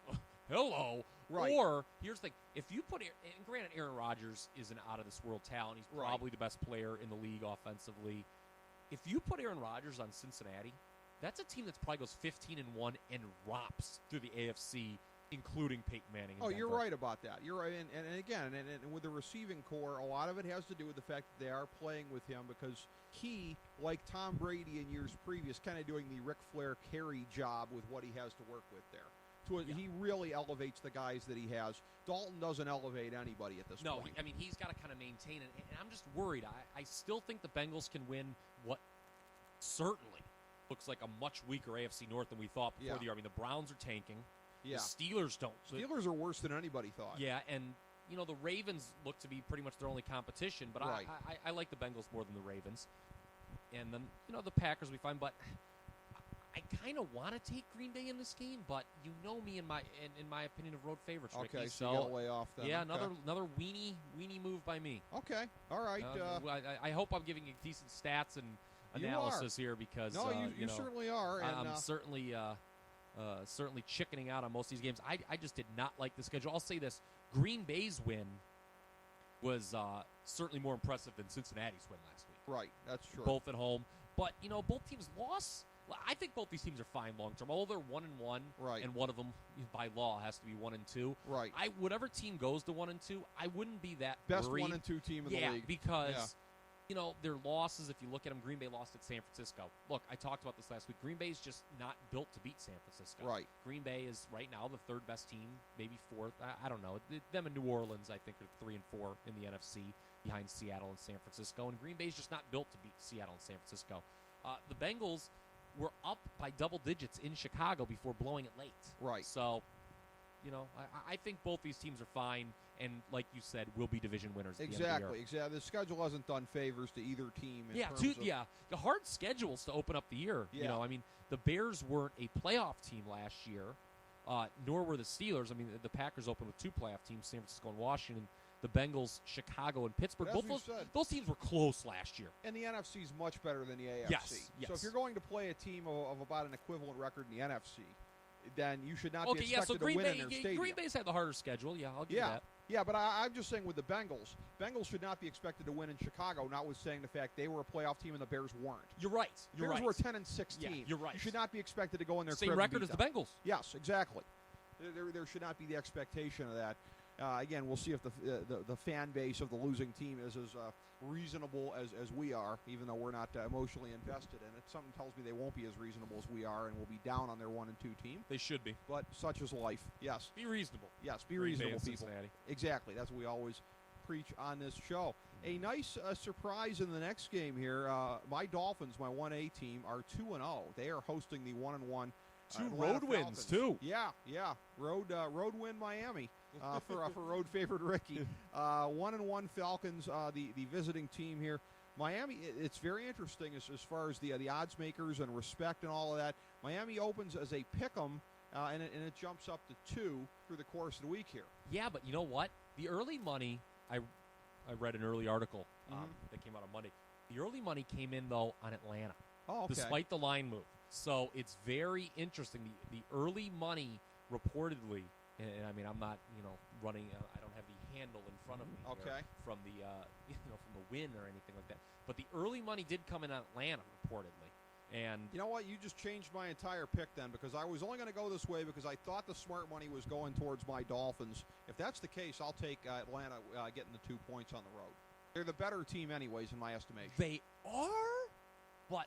Hello. Right. Or here's the thing: if you put, and granted, Aaron Rodgers is an out of this world talent. He's probably the best player in the league offensively. If you put Aaron Rodgers on Cincinnati, that's a team that probably goes 15-1 and romps through the AFC. Including Peyton Manning. Oh, you're right about that. You're right, and again, and with the receiving core, a lot of it has to do with the fact that they are playing with him because he, like Tom Brady in years previous, kind of doing the Ric Flair carry job with what he has to work with there. So he really elevates the guys that he has. Dalton doesn't elevate anybody at this point. No, he's got to kind of maintain it, and I'm just worried. I still think the Bengals can win what certainly looks like a much weaker AFC North than we thought before the year. I mean, the Browns are tanking. Yeah. The Steelers don't. Steelers are worse than anybody thought. Yeah, and, the Ravens look to be pretty much their only competition, but right. I like the Bengals more than the Ravens. And then, the Packers we find, but I kind of want to take Green Bay in this game, but you know me in my opinion of road favorites, Ricky. Okay, so you got to lay off then. Yeah, another weenie move by me. Okay, all right. I hope I'm giving you decent stats and analysis here because you certainly are. And, I'm certainly chickening out on most of these games. I just did not like the schedule. I'll say this. Green Bay's win was certainly more impressive than Cincinnati's win last week. Right, that's true. Both at home. But, both teams lost. I think both these teams are fine long term. Although they're 1-1, right. And one of them, by law, has to be 1-2. Right. Whatever team goes to 1-2, I wouldn't be that best worried. 1-2 team in the league. Because their losses, if you look at them, Green Bay lost at San Francisco. Look, I talked about this last week. Green Bay's just not built to beat San Francisco. Right. Green Bay is right now the third best team, maybe fourth. I don't know. Them and New Orleans, I think, are 3 and 4 in the NFC behind Seattle and San Francisco. And Green Bay's just not built to beat Seattle and San Francisco. The Bengals were up by double digits in Chicago before blowing it late. Right. So, I think both these teams are fine. And like you said, will be division winners. At the end of the year. Exactly. The schedule hasn't done favors to either team. The hard schedules to open up the year. Yeah. The Bears weren't a playoff team last year, nor were the Steelers. I mean, the Packers opened with 2 playoff teams: San Francisco and Washington. The Bengals, Chicago, and Pittsburgh. Both those teams were close last year. And the NFC is much better than the AFC. Yes. So if you're going to play a team of about an equivalent record in the NFC, then you should not be Okay, yeah, so expected to Green win Bay, in their stadium. Green Bay's had the harder schedule. Yeah, I'll give you Yeah. that. Yeah, but I'm just saying with the Bengals should not be expected to win in Chicago, notwithstanding the fact they were a playoff team and the Bears weren't. You're right. You're Bears right. were a 10-6 Yeah, team. you're right. You should not be expected to go in their Same crib and record beat as the them. Bengals. Yes, exactly. There should not be the expectation of that. Again, we'll see if the fan base of the losing team is as reasonable as we are, even though we're not emotionally invested in it. Something tells me they won't be as reasonable as we are, and will be down on their 1 and 2 team. They should be. But such is life. Yes. Be reasonable. Yes, be Green Bay reasonable, and people. Cincinnati. Exactly. That's what we always preach on this show. A nice surprise in the next game here. My Dolphins, my 1A team, are 2-0. They are hosting the 1-1. Two Atlanta road wins, Falcons. too. Yeah. Road win Miami for road favorite Ricky. 1-1 Falcons, the visiting team here. Miami, it's very interesting as far as the odds makers and respect and all of that. Miami opens as a pick'em, and it jumps up to 2 through the course of the week here. Yeah, but you know what? The early money, I read an early article Mm-hmm. that came out on Monday. The early money came in, though, on Atlanta, Oh, okay. despite the line move. So it's very interesting. The early money reportedly, and I mean, I'm not, running, I don't have the handle in front of me here Okay. from the, from the win or anything like that. But the early money did come in on Atlanta, reportedly. And You know what? You just changed my entire pick then, because I was only going to go this way because I thought the smart money was going towards my Dolphins. If that's the case, I'll take Atlanta getting the 2 points on the road. They're the better team anyways, in my estimation. they are, but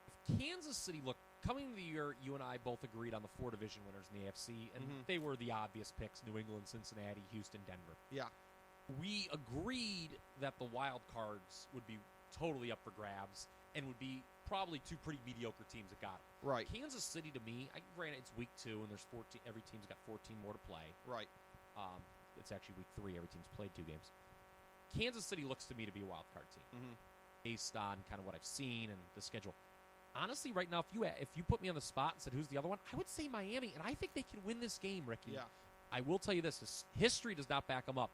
if Kansas City, look, coming into the year, you and I both agreed on the 4 division winners in the AFC, and they were the obvious picks: New England, Cincinnati, Houston, Denver. Yeah. We agreed that the wild cards would be totally up for grabs and would be probably 2 pretty mediocre teams that got them. Right. Kansas City, to me, granted it's week 2 and there's 14. Every team's got 14 more to play. Right. It's actually week 3. Every team's played 2 games. Kansas City looks to me to be a wild card team, based on kind of what I've seen and the schedule. Honestly, right now, if you put me on the spot and said who's the other one, I would say Miami, and I think they can win this game, Ricky. Yeah. I will tell you this: history does not back them up.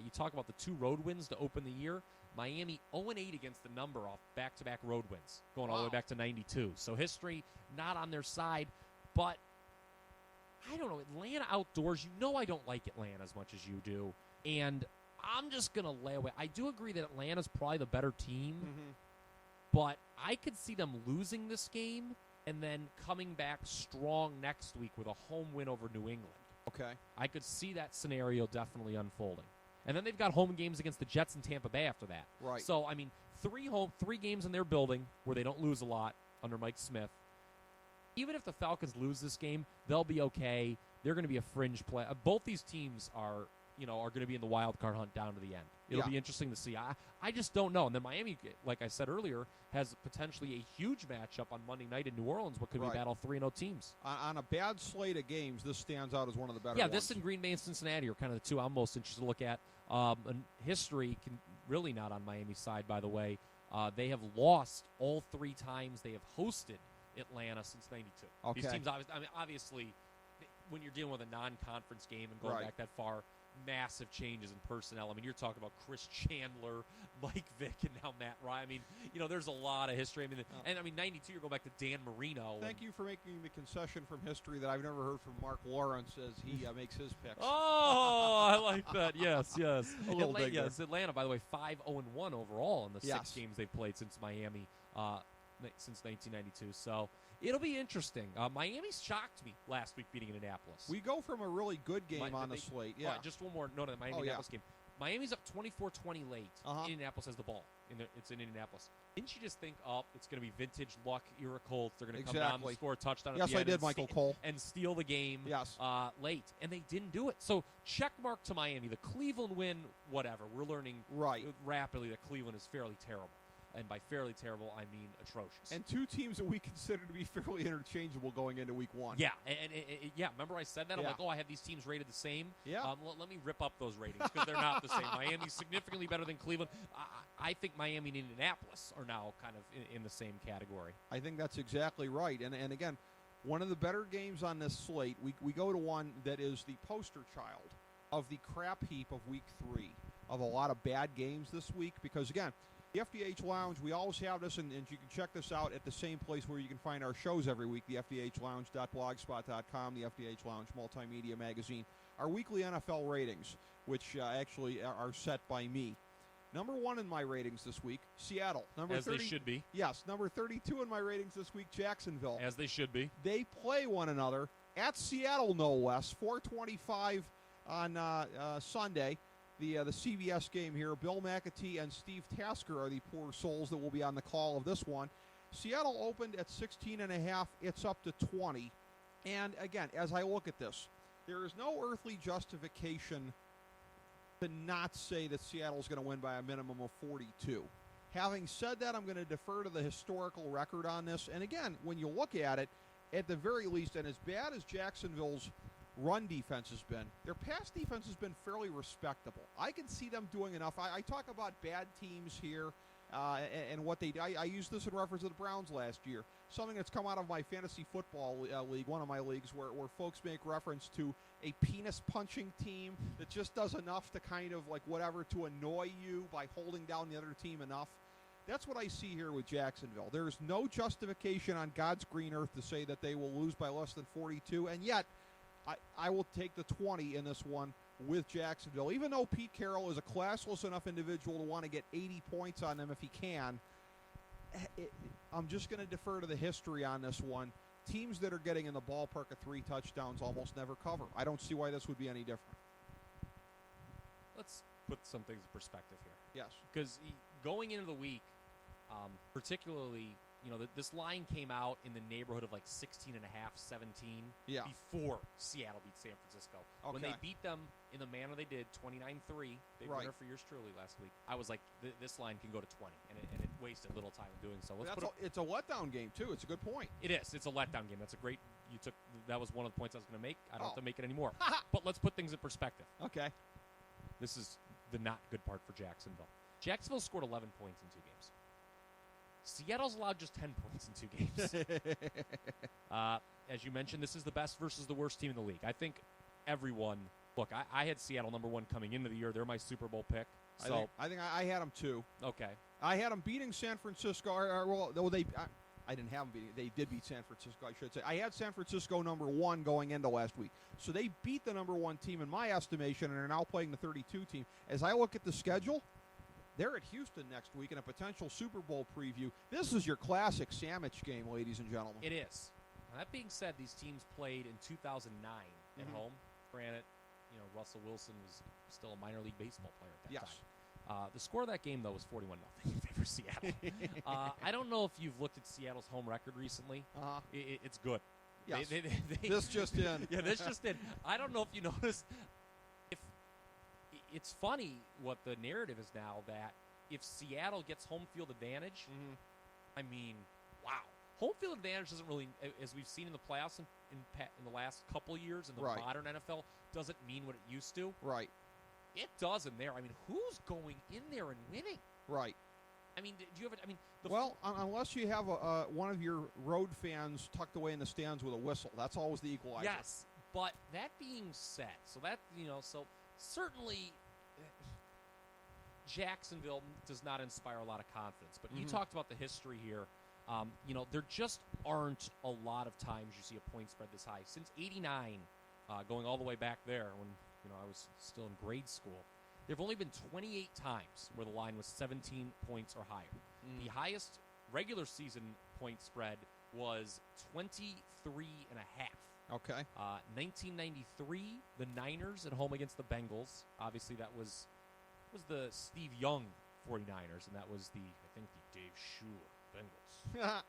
You talk about the 2 road wins to open the year. Miami 0-8 against the number off back-to-back road wins, going all the way back to '92. So history not on their side, but I don't know. Atlanta outdoors, I don't like Atlanta as much as you do, and I'm just going to lay away. I do agree that Atlanta's probably the better team, but I could see them losing this game and then coming back strong next week with a home win over New England. Okay. I could see that scenario definitely unfolding. And then they've got home games against the Jets and Tampa Bay after that. Right. So, I mean, 3 games in their building where they don't lose a lot under Mike Smith. Even if the Falcons lose this game, they'll be okay. They're going to be a fringe play. Both these teams are going to be in the wild card hunt down to the end. It'll be interesting to see. I just don't know. And then Miami, like I said earlier, has potentially a huge matchup on Monday night in New Orleans, what could be battle 3-0 teams. On a bad slate of games, this stands out as one of the better ones. This and Green Bay and Cincinnati are kind of the 2 I'm most interested to look at. And history can really not on Miami's side, by the way. They have lost all 3 times they have hosted Atlanta since '92. Okay. These teams, obviously, when you're dealing with a non-conference game and going back that far, massive changes in personnel. I mean, you're talking about Chris Chandler, Mike Vick, and now Matt Ryan. I mean, there's a lot of history. I mean, 92, you're going back to Dan Marino. Thank you for making the concession from history that I've never heard from Mark Lawrence as he makes his picks. Oh, I like that. Yes. A little dig there. Atlanta, by the way, 5-0-1 overall in the 6 Yes. games they've played since Miami, since 1992. So it'll be interesting. Miami's shocked me last week beating Indianapolis. We go from a really good game on the slate. Yeah. Just one more note on the Miami-Indianapolis game. Miami's up 24-20 late. Indianapolis has the ball. It's in Indianapolis. Didn't you just think, it's going to be vintage luck, era Colts. They're going to come down and score a touchdown at the end. Yes, I did, Michael Cole. And steal the game late. And they didn't do it. So check mark to Miami. The Cleveland win, whatever. We're learning rapidly that Cleveland is fairly terrible. And by fairly terrible, I mean atrocious. And 2 teams that we consider to be fairly interchangeable going into week 1. Yeah, and remember I said that? I'm like, I have these teams rated the same. Yeah. Let me rip up those ratings because they're not the same. Miami's significantly better than Cleveland. I think Miami and Indianapolis are now kind of in the same category. I think that's exactly right. And again, one of the better games on this slate, we go to one that is the poster child of the crap heap of week 3 of a lot of bad games this week because, again, The FDH Lounge, we always have this, and you can check this out at the same place where you can find our shows every week, the FDHLounge.blogspot.com, the FDH Lounge Multimedia Magazine. Our weekly NFL ratings, which actually are set by me. Number 1 in my ratings this week, Seattle. As they should be. Yes, number 32 in my ratings this week, Jacksonville. As they should be. They play one another at Seattle, no less, 4:25 on Sunday. The CBS game here. Bill McAtee and Steve Tasker are the poor souls that will be on the call of this one. Seattle opened at 16.5. It's up to 20. And again, as I look at this, there is no earthly justification to not say that Seattle's going to win by a minimum of 42. Having said that, I'm going to defer to the historical record on this. And again, when you look at it, at the very least, and as bad as Jacksonville's run defense has been, their pass defense has been fairly respectable. I can see them doing enough. I talk about bad teams here and what they do. I used this in reference to the Browns last year. Something that's come out of my fantasy football league, one of my leagues, where folks make reference to a penis-punching team that just does enough to kind of like whatever to annoy you by holding down the other team enough. That's what I see here with Jacksonville. There is no justification on God's green earth to say that they will lose by less than 42, and yet I will take the 20 in this one with Jacksonville. Even though Pete Carroll is a classless enough individual to want to get 80 points on them if he can, I'm just going to defer to the history on this one. Teams that are getting in the ballpark of 3 touchdowns almost never cover. I don't see why this would be any different. Let's put some things in perspective here. Yes. Because going into the week, particularly, this line came out in the neighborhood of like 16.5, 17 before Seattle beat San Francisco. Okay. When they beat them in the manner they did, 29-3, big winner for yours truly last week, I was like, this line can go to 20, and it wasted little time in doing so. It's a letdown game, too. It's a good point. It is. It's a letdown game. That's a great – that was one of the points I was going to make. I don't have to make it anymore. But let's put things in perspective. Okay. This is the not good part for Jacksonville. Jacksonville scored 11 points in 2 games. Seattle's allowed just 10 points in 2 games. As you mentioned, this is the best versus the worst team in the league. I think everyone – look, I had Seattle number 1 coming into the year. They're my Super Bowl pick. So I think I had them, too. Okay. I had them beating San Francisco. I didn't have them beating. They did beat San Francisco, I should say. I had San Francisco number 1 going into last week. So they beat the number 1 team in my estimation and are now playing the 32 team. As I look at the schedule – they're at Houston next week in a potential Super Bowl preview. This is your classic sandwich game, ladies and gentlemen. It is. Now, that being said, these teams played in 2009 at home. Granted, Russell Wilson was still a minor league baseball player at that time. The score of that game, though, was 41-0 in favor of Seattle. I don't know if you've looked at Seattle's home record recently. It's good. Yes. This just in. Yeah, this just in. I don't know if you noticed. It's funny what the narrative is now that if Seattle gets home field advantage, I mean, wow. Home field advantage doesn't really, as we've seen in the playoffs in the last couple years in the modern NFL, doesn't mean what it used to. Right. It does in there. I mean, who's going in there and winning? Right. I mean, do you have unless you have one of your road fans tucked away in the stands with a whistle. That's always the equalizer. Yes. But that being said, so certainly Jacksonville does not inspire a lot of confidence. But you talked about the history here. There just aren't a lot of times you see a point spread this high. Since '89, going all the way back there when I was still in grade school, there have only been 28 times where the line was 17 points or higher. The highest regular season point spread was 23 and a half. Okay. 1993, the Niners at home against the Bengals. Obviously, that was the Steve Young 49ers, and that was the Dave Shula Bengals. Oh,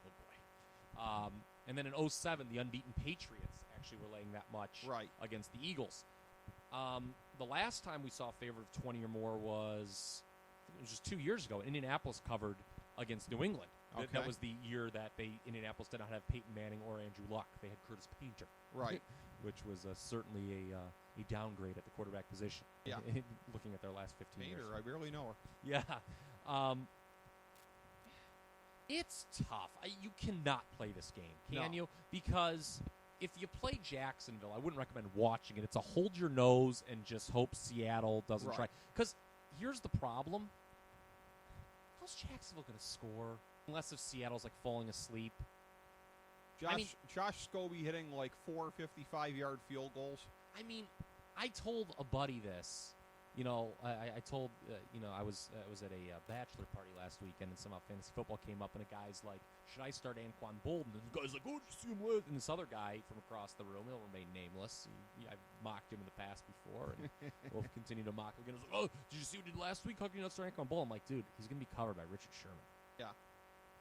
boy. And then in 07, the unbeaten Patriots actually were laying that much against the Eagles. The last time we saw a favor of 20 or more was just 2 years ago. Indianapolis covered against New England. Okay. That was the year that Indianapolis did not have Peyton Manning or Andrew Luck. They had Curtis Painter, which was certainly a downgrade at the quarterback position. Yeah, looking at their last 15 years. Painter, I barely know her. Yeah, it's tough. You cannot play this game, can you? Because if you play Jacksonville, I wouldn't recommend watching it. It's a hold your nose and just hope Seattle doesn't try. Because here's the problem. how's Jacksonville going to score? Unless if Seattle's, like, falling asleep. Josh Scobie hitting, like, 4 55-yard field goals. I mean, I told a buddy this. You know, I told, I was at a bachelor party last weekend, and somehow fantasy football came up, and a guy's like, should I start Anquan Bolden? And the guy's like, oh, did you see him live? And this other guy from across the room, he'll remain nameless. I've mocked him in the past before, and we'll continue to mock him again. He's like, oh, did you see what he did last week? How can you not start Anquan Bolden? I'm like, dude, he's going to be covered by Richard Sherman. Yeah.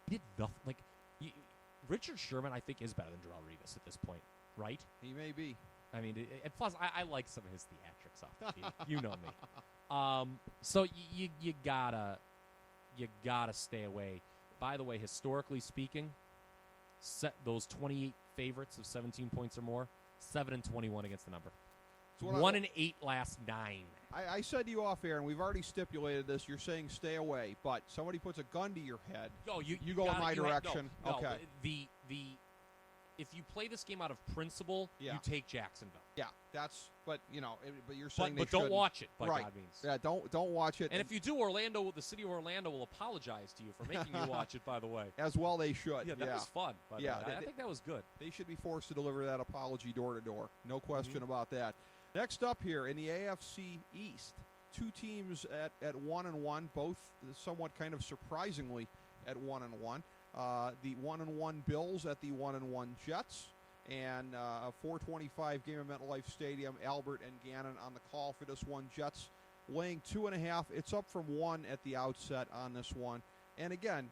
He did nothing. Like, Richard Sherman, I think, is better than Darrelle Revis at this point, right? He may be. I mean, and plus, I like some of his theatrics off the field. You know me. So you gotta stay away. By the way, historically speaking, those 28 favorites of 17 points or more, 7-21 against the number. 1-8 last 9. I said to you off air, and we've already stipulated this. You're saying stay away, but somebody puts a gun to your head. Oh, you go in my direction. No, okay. If you play this game out of principle, you take Jacksonville. Yeah, but you're saying but don't watch it. By right. God means. Yeah, don't watch it. And if you do, the city of Orlando will apologize to you for making you watch it. By the way, as well they should. Yeah, that was fun. Yeah, I think that was good. They should be forced to deliver that apology door to door. No question about that. Next up here in the AFC East, two teams at 1-1, both somewhat kind of surprisingly at 1-1. The 1-1 Bills at the 1-1 Jets, and a 4:25 game at MetLife Stadium. Albert and Gannon on the call for this one. Jets laying 2.5. It's up from 1 at the outset on this one. And again,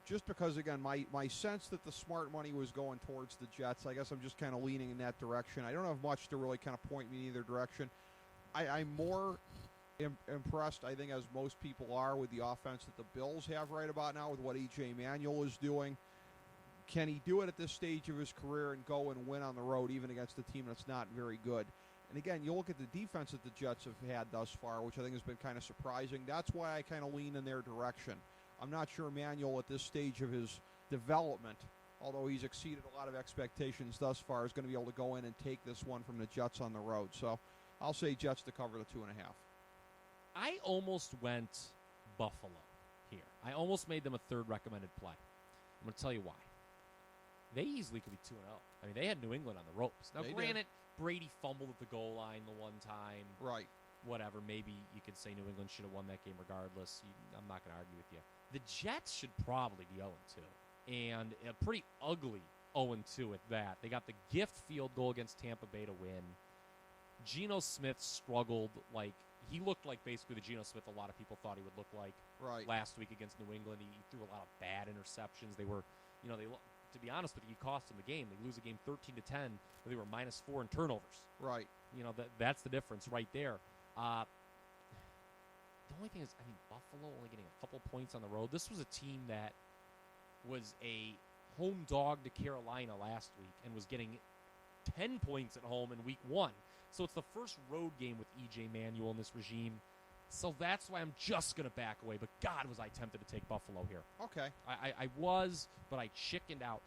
just because my sense that the smart money was going towards the Jets, I guess I'm just kind of leaning in that direction. I don't have much to really kind of point me in either direction. I'm more impressed, I think, as most people are, with the offense that the Bills have right about now, with what E.J. Manuel is doing. Can he do it at this stage of his career and go and win on the road, even against a team that's not very good? And again, you look at the defense that the Jets have had thus far, which I think has been kind of surprising. That's why I kind of lean in their direction. I'm not sure Manuel at this stage of his development, although he's exceeded a lot of expectations thus far, is going to be able to go in and take this one from the Jets on the road. So I'll say Jets to cover the 2.5. I almost went Buffalo here. I almost made them a third recommended play. I'm going to tell you why. They easily could be 2-0. I mean, they had New England on the ropes. Now, granted, Brady fumbled at the goal line the one time. Right. Whatever. Maybe you could say New England should have won that game regardless. I'm not going to argue with you. The Jets should probably be 0-2. And a pretty ugly 0-2 at that. They got the gift field goal against Tampa Bay to win. Geno Smith struggled. He looked like basically the Geno Smith a lot of people thought he would look like last week against New England. He threw a lot of bad interceptions. They were, to be honest with you, he cost them the game. They lose a game 13-10, where they were -4 in turnovers. Right. That's the difference right there. The only thing is, Buffalo only getting a couple points on the road. This was a team that was a home dog to Carolina last week and was getting 10 points at home in week 1. So it's the first road game with E.J. Manuel in this regime. So that's why I'm just going to back away. But God, was I tempted to take Buffalo here. Okay. I was, but I chickened out.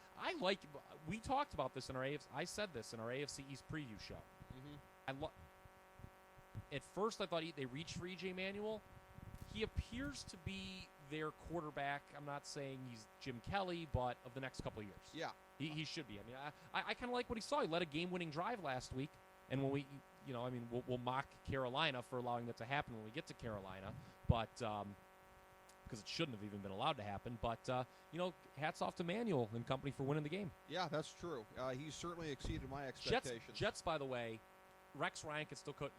We talked about this in our AFC. I said this in our AFC East preview show. Mm-hmm. At first, I thought they reached for E.J. Manuel. He appears to be their quarterback. I'm not saying he's Jim Kelly, but of the next couple of years. Yeah. He should be. I kind of like what he saw. He led a game-winning drive last week. And when we'll mock Carolina for allowing that to happen when we get to Carolina, but because it shouldn't have even been allowed to happen. But hats off to Manuel and company for winning the game. Yeah, that's true. He's certainly exceeded my expectations. Jets, by the way, Rex Ryan can still coach.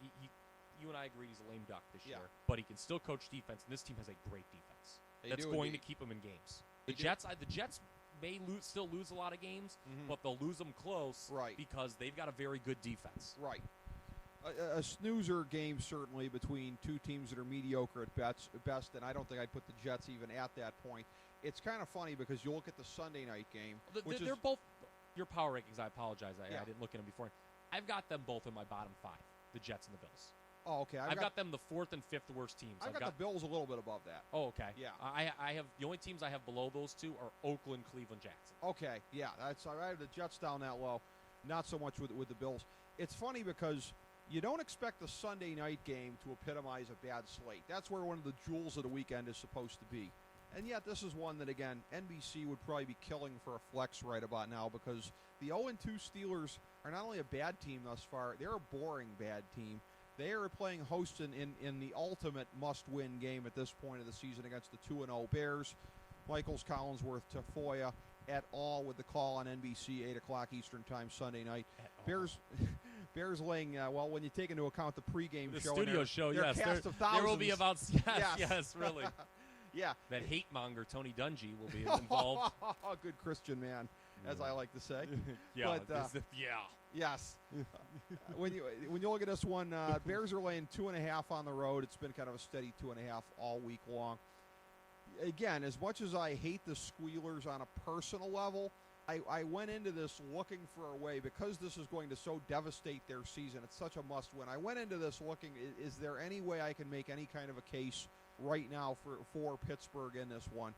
You and I agree he's a lame duck this year, but he can still coach defense, and this team has a great defense. That's going to keep him in games. The Jets may still lose a lot of games, but they'll lose them close because they've got a very good defense. Right. A snoozer game, certainly, between two teams that are mediocre at best, and I don't think I'd put the Jets even at that point. It's kind of funny because you look at the Sunday night game. They're both your power rankings. I apologize. I didn't look at them before. I've got them both in my bottom 5, the Jets and the Bills. Oh, okay. I've got them the 4th and 5th worst teams. I've got the Bills a little bit above that. Oh, okay. Yeah. I have the only teams I have below those two are Oakland, Cleveland, Jackson. Okay. Yeah. I have the Jets down that low. Not so much with the Bills. It's funny because you don't expect the Sunday night game to epitomize a bad slate. That's where one of the jewels of the weekend is supposed to be. And yet this is one that, again, NBC would probably be killing for a flex right about now because the 0-2 Steelers are not only a bad team thus far, they're a boring bad team. They are playing host in the ultimate must-win game at this point of the season against the 2-0 Bears. Michaels, Collinsworth, Tafoya et al. With the call on NBC, 8 o'clock Eastern Time Sunday night. Bears laying, well, when you take into account the pregame the show. Studio show, yes. Cast of thousands. There will be about, yes, really. Yeah. That hate monger, Tony Dungy, will be involved. Good Christian man, as I like to say. Yeah. But, yes. When you look at this one, Bears are laying 2.5 on the road. It's been kind of a steady 2.5 all week long. Again, as much as I hate the Squealers on a personal level, I went into this looking for a way, because this is going to so devastate their season. It's such a must-win. I went into this looking, is there any way I can make any kind of a case right now for Pittsburgh in this one?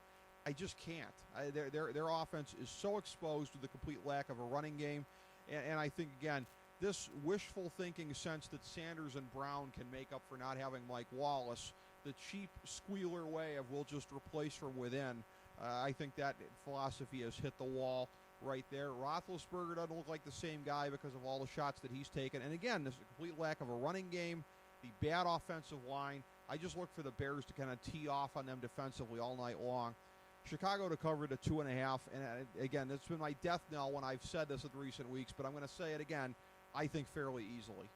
I just can't. Their offense is so exposed to the complete lack of a running game. And I think, again, this wishful thinking sense that Sanders and Brown can make up for not having Mike Wallace, the cheap squealer way of we'll just replace from within, I think that philosophy has hit the wall right there. Roethlisberger doesn't look like the same guy because of all the shots that he's taken. And again, there's a complete lack of a running game, the bad offensive line. I just look for the Bears to kind of tee off on them defensively all night long. Chicago to cover to 2.5. And again, it's been my death knell when I've said this in recent weeks, but I'm going to say it again, I think fairly easily.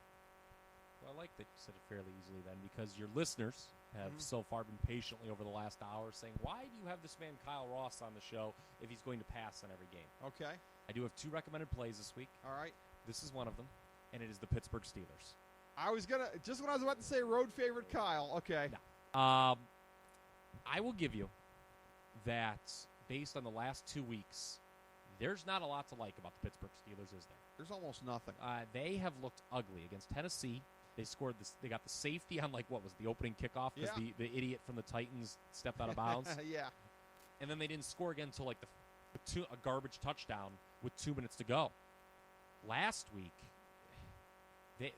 Well, I like that you said it fairly easily then, because your listeners have so far been patiently over the last hour saying, why do you have this man Kyle Ross on the show if he's going to pass on every game? Okay. I do have 2 recommended plays this week. All right. This is one of them, and it is the Pittsburgh Steelers. I was going to, just when I was about to say road favorite Kyle, okay. No. I will give you that based on the last 2 weeks, there's not a lot to like about the Pittsburgh Steelers, is there? There's almost nothing. They have looked ugly against Tennessee. They scored this. They got the safety on, like, what was the opening kickoff because the idiot from the Titans stepped out of bounds. Yeah. And then they didn't score again until like a garbage touchdown with 2 minutes to go. Last week, they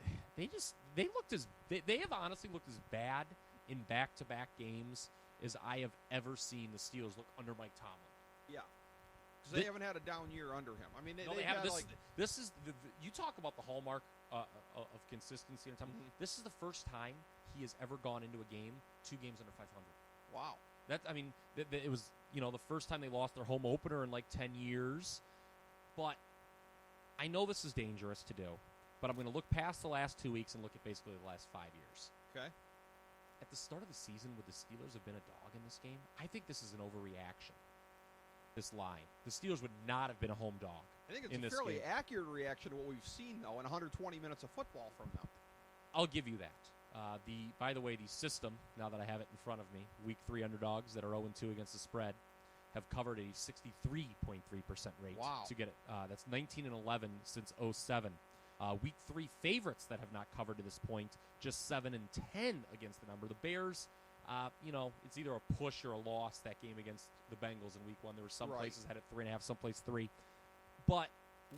have honestly looked as bad in back-to-back games as I have ever seen the Steelers look under Mike Tomlin. Yeah. Because they haven't had a down year under him. I mean, they have this. This is you talk about the hallmark of consistency. This is the first time he has ever gone into a game 2 games under 500. Wow. It was the first time they lost their home opener in like 10 years. But I know this is dangerous to do. But I'm going to look past the last 2 weeks and look at basically the last 5 years. Okay. At the start of the season, would the Steelers have been a dog in this game? I think this is an overreaction. This line. The Steelers would not have been a home dog. I think it's a fairly accurate reaction to what we've seen, though, in 120 minutes of football from them. I'll give you that. By the way, the system, now that I have it in front of me, Week 3 underdogs that are 0-2 against the spread have covered a 63.3% rate. Wow. To get it. That's 19-11 since 07. Week 3 favorites that have not covered to this point, just 7-10 against the number. The Bears, it's either a push or a loss, that game against the Bengals in Week 1. There were some places had it 3.5, someplace 3. But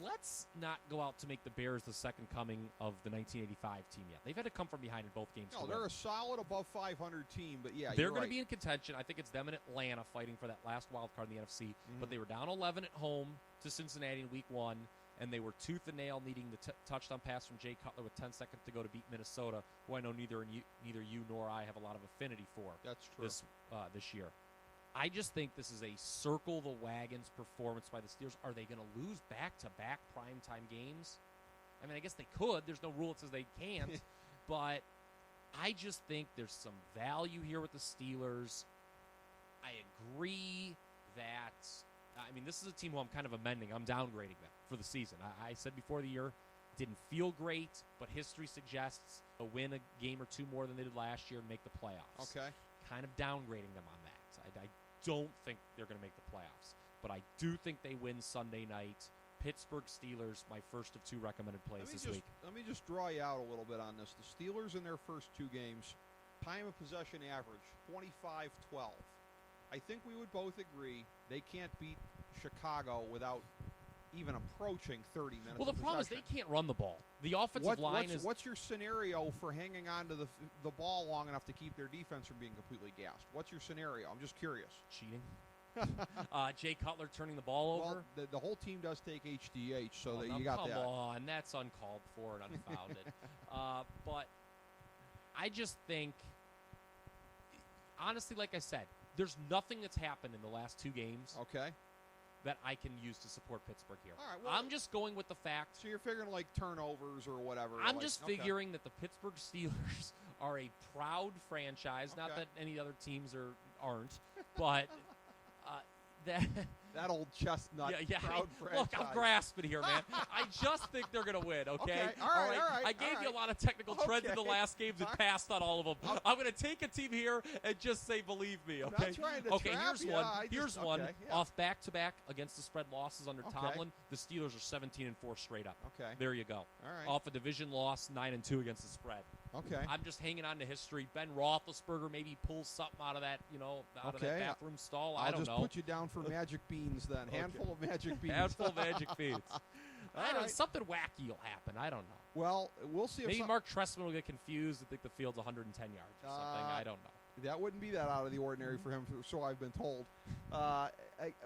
let's not go out to make the Bears the second coming of the 1985 team yet. They've had to come from behind in both games. No, they're a solid above 500 team, but yeah, they're going to be in contention. I think it's them and Atlanta fighting for that last wild card in the NFC. But they were down 11 at home to Cincinnati in Week 1. And they were tooth and nail needing the touchdown pass from Jay Cutler with 10 seconds to go to beat Minnesota, who I know neither you nor I have a lot of affinity for. That's true. This year. I just think this is a circle the wagons performance by the Steelers. Are they going to lose back-to-back primetime games? I mean, I guess they could. There's no rule that says they can't. But I just think there's some value here with the Steelers. I agree that... this is a team who I'm kind of amending. I'm downgrading them for the season. I said before the year, it didn't feel great, but history suggests they'll win a game or 2 more than they did last year and make the playoffs. Okay. Kind of downgrading them on that. I don't think they're going to make the playoffs, but I do think they win Sunday night. Pittsburgh Steelers, my first of 2 recommended plays this week. Let me just draw you out a little bit on this. The Steelers in their first 2 games, time of possession average, 25-12. I think we would both agree they can't beat Chicago without even approaching 30 minutes. Well, the of problem is possession. they can't run the ball. The offensive line is. What's your scenario for hanging on to the ball long enough to keep their defense from being completely gassed? What's your scenario? I'm just curious. Cheating. Jay Cutler turning the ball over. Well, the whole team does take HDH, so that now you got that. Come on, that's uncalled for and unfounded. But I just think, honestly, like I said, there's nothing that's happened in the last 2 games Okay. that I can use to support Pittsburgh here. All right, well, I'm just going with the fact. So you're figuring like turnovers or whatever. I'm like, just okay. figuring that the Pittsburgh Steelers are a proud franchise. Not Okay. that any other teams aren't, but that old chestnut. Yeah. Proud Look, I'm franchise. grasping here, man. I just think they're going to win, okay? Okay, all right, I gave you a lot of technical treads in the Okay. last games and passed on all of them. I'm going to take a team here and just say, believe me, okay? not trying to okay, trap here's ya, one. I just- Here's one. okay, yeah. Off back-to-back against the spread losses under Okay. Tomlin, the Steelers are 17-4 straight up. Okay. There you go. All right. Off a division loss, 9-2 against the spread. Okay. I'm just hanging on to history. Ben Roethlisberger maybe pulls something out of that, out of that Okay. bathroom stall. I'll I don't just know. put you down for magic beans then. Okay. Handful of magic beans. Handful of magic beans. I don't know. right. Something wacky will happen. I don't know. Well, we'll see if Maybe some- Mark Trestman will get confused and think the field's 110 yards or something. I don't know. That wouldn't be that out of the ordinary for him, so I've been told.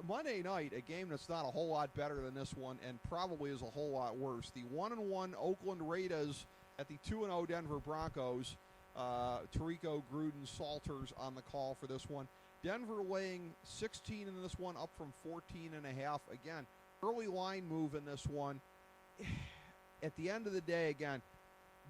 Monday night, a game that's not a whole lot better than this one and probably is a whole lot worse. The 1-1 Oakland Raiders at the 2-0 Denver Broncos. Tarico Gruden Salters on the call for this one. Denver laying 16 in this one, up from 14.5. Again, early line move in this one. At the end of the day, again,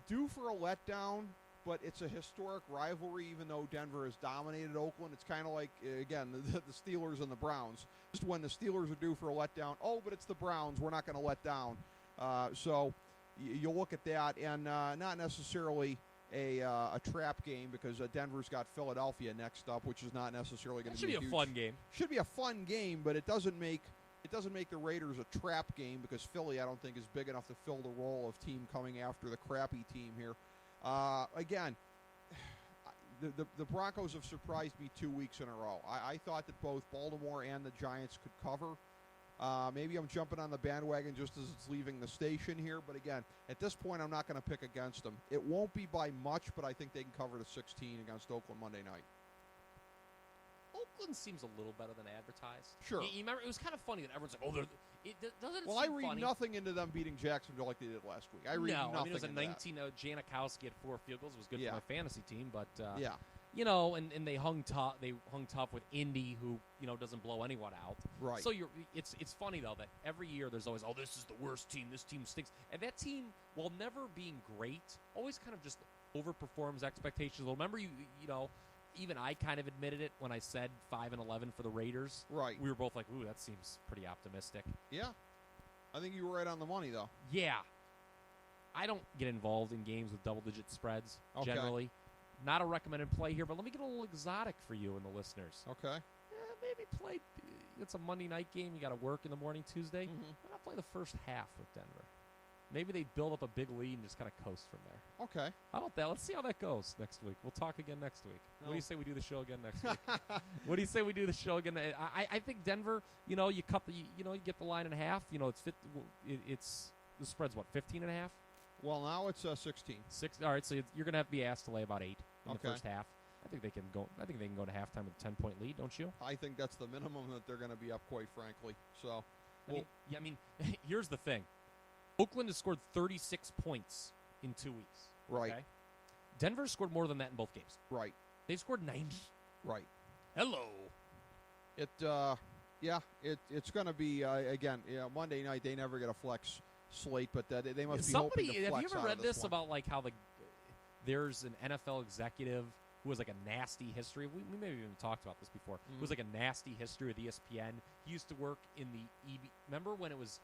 due for a letdown, but it's a historic rivalry, even though Denver has dominated Oakland. It's kind of like, again, the Steelers and the Browns. Just when the Steelers are due for a letdown, oh, but it's the Browns, we're not going to let down. So you'll look at that, and not necessarily a trap game because Denver's got Philadelphia next up, which is not necessarily going to Should be be a huge, fun game. Should be a fun game, but it doesn't make the Raiders a trap game because Philly, I don't think, is big enough to fill the role of team coming after the crappy team here. Again, the Broncos have surprised me 2 weeks in a row. I thought that both Baltimore and the Giants could cover. Maybe I'm jumping on the bandwagon just as it's leaving the station here. But again, at this point, I'm not going to pick against them. It won't be by much, but I think they can cover the 16 against Oakland Monday night. Oakland seems a little better than advertised. Sure. You remember, it was kind of funny that everyone's like, oh, doesn't it Well, I seem read funny? nothing into them beating Jacksonville like they did last week. I read no, nothing I mean, it was a into 19. Janikowski had 4 field goals. It was good Yeah. for my fantasy team, but that. Yeah, and they hung tough. They hung tough with Indy, who doesn't blow anyone out. right. So it's funny though that every year there's always, oh, this is the worst team. This team stinks, and that team, while never being great, always kind of just overperforms expectations. Well, remember even I kind of admitted it when I said 5-11 for the Raiders. Right. We were both like, ooh, that seems pretty optimistic. Yeah. I think you were right on the money, though. Yeah. I don't get involved in games with double-digit spreads, Okay. generally. Not a recommended play here, but let me get a little exotic for you and the listeners. Okay. Maybe play. It's a Monday night game. You got to work in the morning Tuesday. Mhm. Why not play the first half with Denver? Maybe they build up a big lead and just kind of coast from there. Okay. How about that? Let's see how that goes next week. We'll talk again next week. What do you say we do the show again next week? What do you say we do the show again? I think Denver. You cut the. You get the line in half. It's the spread's what, 15.5? Well, now it's 16. 6. All right, so you're gonna have to be asked to lay about 8 in Okay. the first half. I think they can go to halftime with a 10-point lead, don't you? I think that's the minimum that they're going to be up, quite frankly. So, I mean, here's the thing. Oakland has scored 36 points in 2 weeks. right, Okay? Denver scored more than that in both games. right, They've scored 90. right. Hello. It's going to be again. Monday night they never get a flex slate, but they must be hoping to flex have you ever out read of this one. about like how there's an NFL executive who has like a nasty history? We maybe even talked about this before. Who has like a nasty history with ESPN. He used to work in the Remember when it was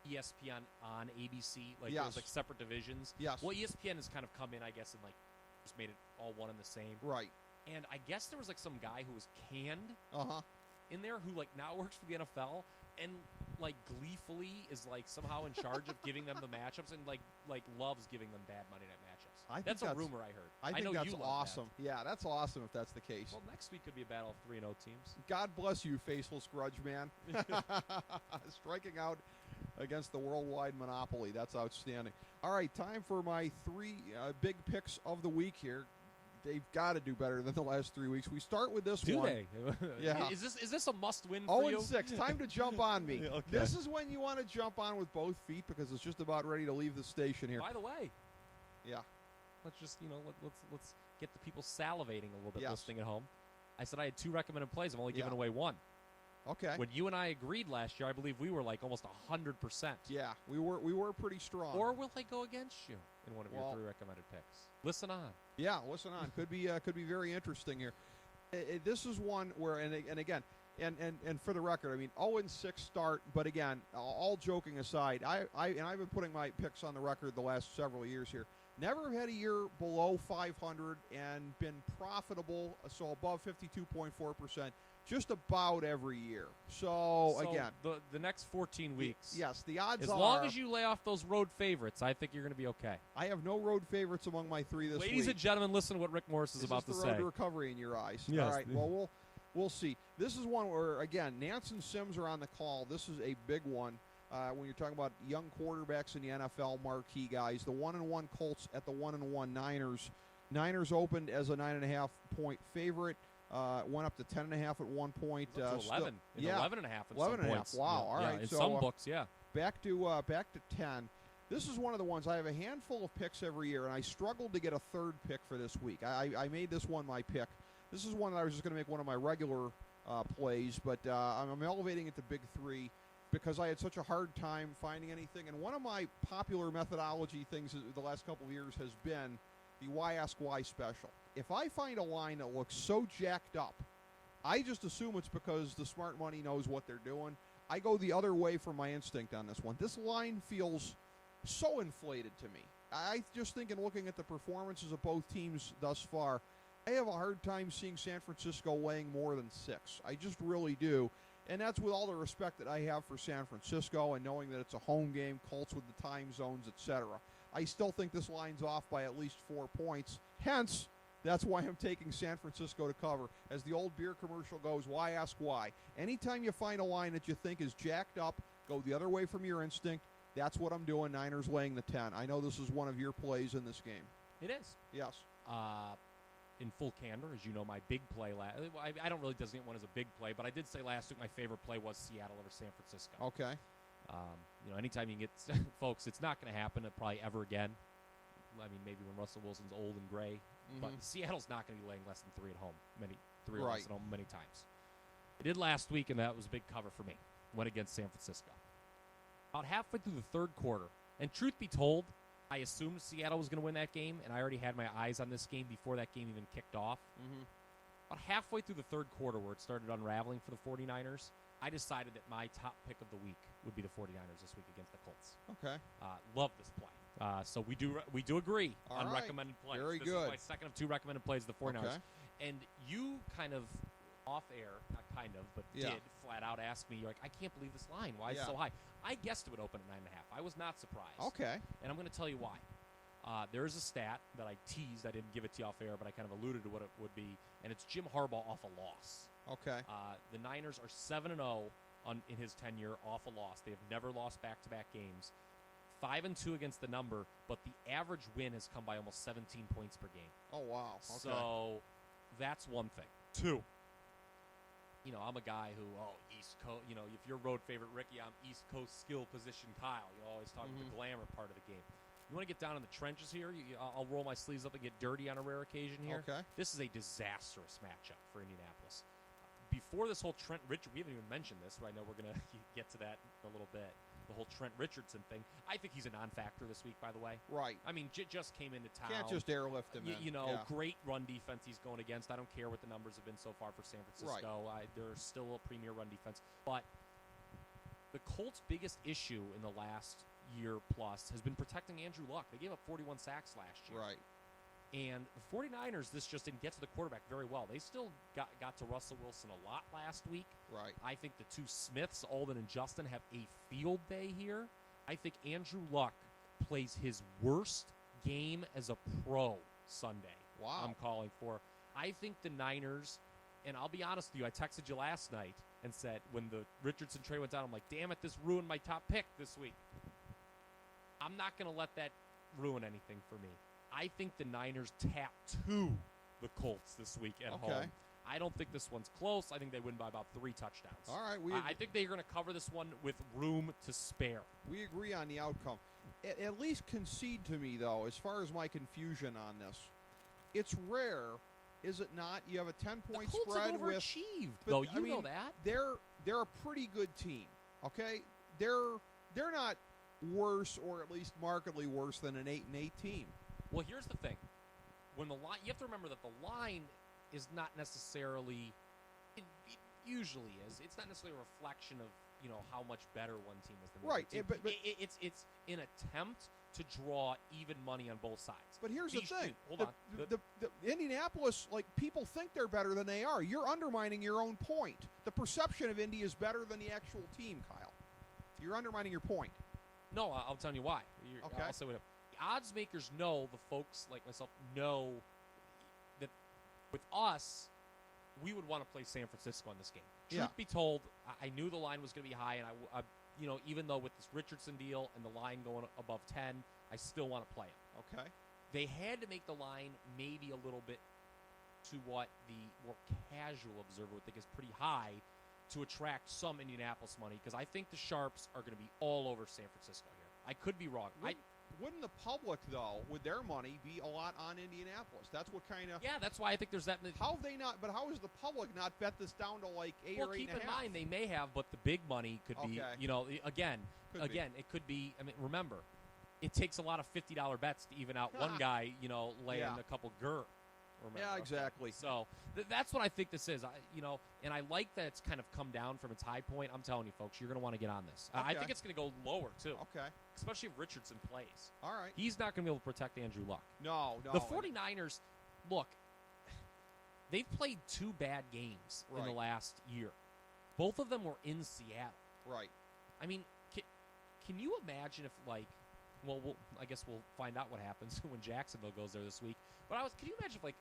ESPN on ABC? Like there was Yes. like separate divisions. Yes. Well, ESPN has kind of come in, I guess, and like just made it all one and the same. Right. And I guess there was like some guy who was canned in there who like now works for the NFL and like gleefully is like somehow in charge of giving them the matchups and like loves giving them bad Monday night matchups. That's a rumor I heard. I think know that's you love awesome. Yeah, that's awesome if that's the case. Well, next week could be a battle of 3-0 teams. God bless you, faceless grudge man. Striking out against the worldwide monopoly. That's outstanding. All right, time for my 3 big picks of the week here. They've got to do better than the last 3 weeks. We start with this one. Do they? Yeah. Is this a must-win for you? 0-6. Time to jump on me. Okay. This is when you want to jump on with both feet because it's just about ready to leave the station here. By the way, Yeah. let's just let's get the people salivating a little bit Yes. listening at home. I said I had 2 recommended plays. I'm only giving Yeah. away 1. Okay. When you and I agreed last year, I believe we were like almost 100%. Yeah, we were pretty strong. Or will I go against you in one of Well- your 3 recommended picks? Listen on. Yeah, listen on. Could be very interesting here. This is one where, and again, and for the record, I mean, 0-6 start. But again, all joking aside, I've been putting my picks on the record the last several years here. Never had a year below 500 and been profitable, so above 52.4%, just about every year. So again, the next 14 weeks. yes, the odds As are. long as you lay off those road favorites, I think you're going to be okay. I have no road favorites among my 3 this week. Ladies and gentlemen, listen to what Rick Morris is about this to the road say. to recovery in your eyes? Yes. All right. Well, we'll see. This is one where again, Nance and Sims are on the call. This is a big one when you're talking about young quarterbacks in the NFL, marquee guys. The 1-1 Colts at the 1-1 Niners. Niners opened as a 9.5 point favorite. Went up to 10.5 at one point. It was up to 11. Yeah, 11.5 in 11 some and a half. points. Wow. Yeah, All yeah, right. in So, some books, yeah. back to 10. This is one of the ones I have a handful of picks every year, and I struggled to get a third pick for this week. I made this one my pick. This is one that I was just going to make one of my regular plays, but I'm elevating it to big 3 because I had such a hard time finding anything. And one of my popular methodology things the last couple of years has been the Why Ask Why special. If I find a line that looks so jacked up, I just assume it's because the smart money knows what they're doing. I go the other way from my instinct on this one. This line feels so inflated to me. I just think in looking at the performances of both teams thus far, I have a hard time seeing San Francisco laying more than 6. I just really do. And that's with all the respect that I have for San Francisco and knowing that it's a home game, Colts with the time zones, etc. I still think this line's off by at least 4 points. Hence, that's why I'm taking San Francisco to cover. As the old beer commercial goes, why ask why? Anytime you find a line that you think is jacked up, go the other way from your instinct. That's what I'm doing. Niners laying the 10. I know this is one of your plays in this game. It is. Yes. In full candor, as you know, my big play I don't really designate one as a big play, but I did say last week my favorite play was Seattle over San Francisco. Okay. Anytime you can get folks, it's not going to happen probably ever again. I mean, maybe when Russell Wilson's old and gray, but Seattle's not going to be laying less than 3 at home. Three or less at home many times. It did last week, and that was a big cover for me. Went against San Francisco. About halfway through the third quarter, and truth be told, I assumed Seattle was going to win that game, and I already had my eyes on this game before that game even kicked off. About halfway through the third quarter, where it started unraveling for the 49ers, I decided that my top pick of the week would be the 49ers this week against the Colts. Okay. Love this play. So we do agree on recommended plays. Very this good. is my second of 2 recommended plays, the 49ers. Okay. And you kind of off air, not kind of, but did flat out ask me, you're like, I can't believe this line. Why is it so high? I guessed it would open at 9.5. I was not surprised. Okay. And I'm going to tell you why. There is a stat that I teased. I didn't give it to you off air, but I kind of alluded to what it would be, and it's Jim Harbaugh off a loss. Okay. The Niners are 7-0 in his tenure off a loss. They have never lost back-to-back games. 5-2 against the number, but the average win has come by almost 17 points per game. Oh, wow. Okay. So that's one thing. 2, I'm a guy who, East Coast, if you're road favorite Ricky, I'm East Coast skill position Kyle. You always talk about the glamour part of the game. You want to get down in the trenches here? I'll roll my sleeves up and get dirty on a rare occasion here. Okay. This is a disastrous matchup for Indianapolis. Before this whole Trent Richardson, we haven't even mentioned this, but I know we're going to get to that in a little bit. The whole Trent Richardson thing. I think he's a non-factor this week, by the way. Right. I mean, just came into town. Can't just airlift him in. Great run defense he's going against. I don't care what the numbers have been so far for San Francisco. Right. They're still a premier run defense. But the Colts' biggest issue in the last year plus has been protecting Andrew Luck. They gave up 41 sacks last year. Right. And the 49ers, this just didn't get to the quarterback very well. They still got to Russell Wilson a lot last week. Right. I think the 2 Smiths, Alden and Justin, have a field day here. I think Andrew Luck plays his worst game as a pro Sunday. Wow. I'm calling for. I think the Niners, and I'll be honest with you, I texted you last night and said when the Richardson trade went down, I'm like, damn it, this ruined my top pick this week. I'm not going to let that ruin anything for me. I think the Niners tap to the Colts this week at home. I don't think this one's close. I think they win by about 3 touchdowns. All right. I think they're going to cover this one with room to spare. We agree on the outcome. At least concede to me, though, as far as my confusion on this. It's rare, is it not? You have a 10-point the Colts spread have with. overachieved, But, though. I mean, know that. They're a pretty good team. Okay, they're not worse, or at least markedly worse than an 8-8 team. Well, here's the thing: when the line, you have to remember that the line is not necessarily. It usually is. It's not necessarily a reflection of how much better one team is than the other team. But it's an attempt to draw even money on both sides. But here's the thing: hold on. The Indianapolis, people think they're better than they are. You're undermining your own point. The perception of Indy is better than the actual team, Kyle. You're undermining your point. No, I'll tell you why. Okay. I'll say what. The odds makers know, the folks like myself know that with us, we would want to play San Francisco in this game. Truth be told, I knew the line was going to be high, and I even though with this Richardson deal and the line going above 10, I still want to play it. Okay. They had to make the line maybe a little bit to what the more casual observer would think is pretty high to attract some Indianapolis money, because I think the Sharps are going to be all over San Francisco here. I could be wrong. Wouldn't the public, though, with their money, be a lot on Indianapolis? That's what kind of. Yeah, that's why I think there's that. How they not? But how has the public not bet this down to like 8 or 8.5? Keep in mind they may have, but the big money could be. Again, it could be. I mean, remember, it takes a lot of $50 bets to even out one guy. Laying a couple Remember. Yeah, exactly. Okay. So that's what I think this is. And I like that it's kind of come down from its high point. I'm telling you, folks, you're going to want to get on this. Okay. I think it's going to go lower too. Okay. Especially if Richardson plays. All right. He's not going to be able to protect Andrew Luck. No. The 49ers, look, they've played 2 bad games in the last year. Both of them were in Seattle. Right. I mean, can you imagine if, well, I guess we'll find out what happens when Jacksonville goes there this week. But can you imagine if,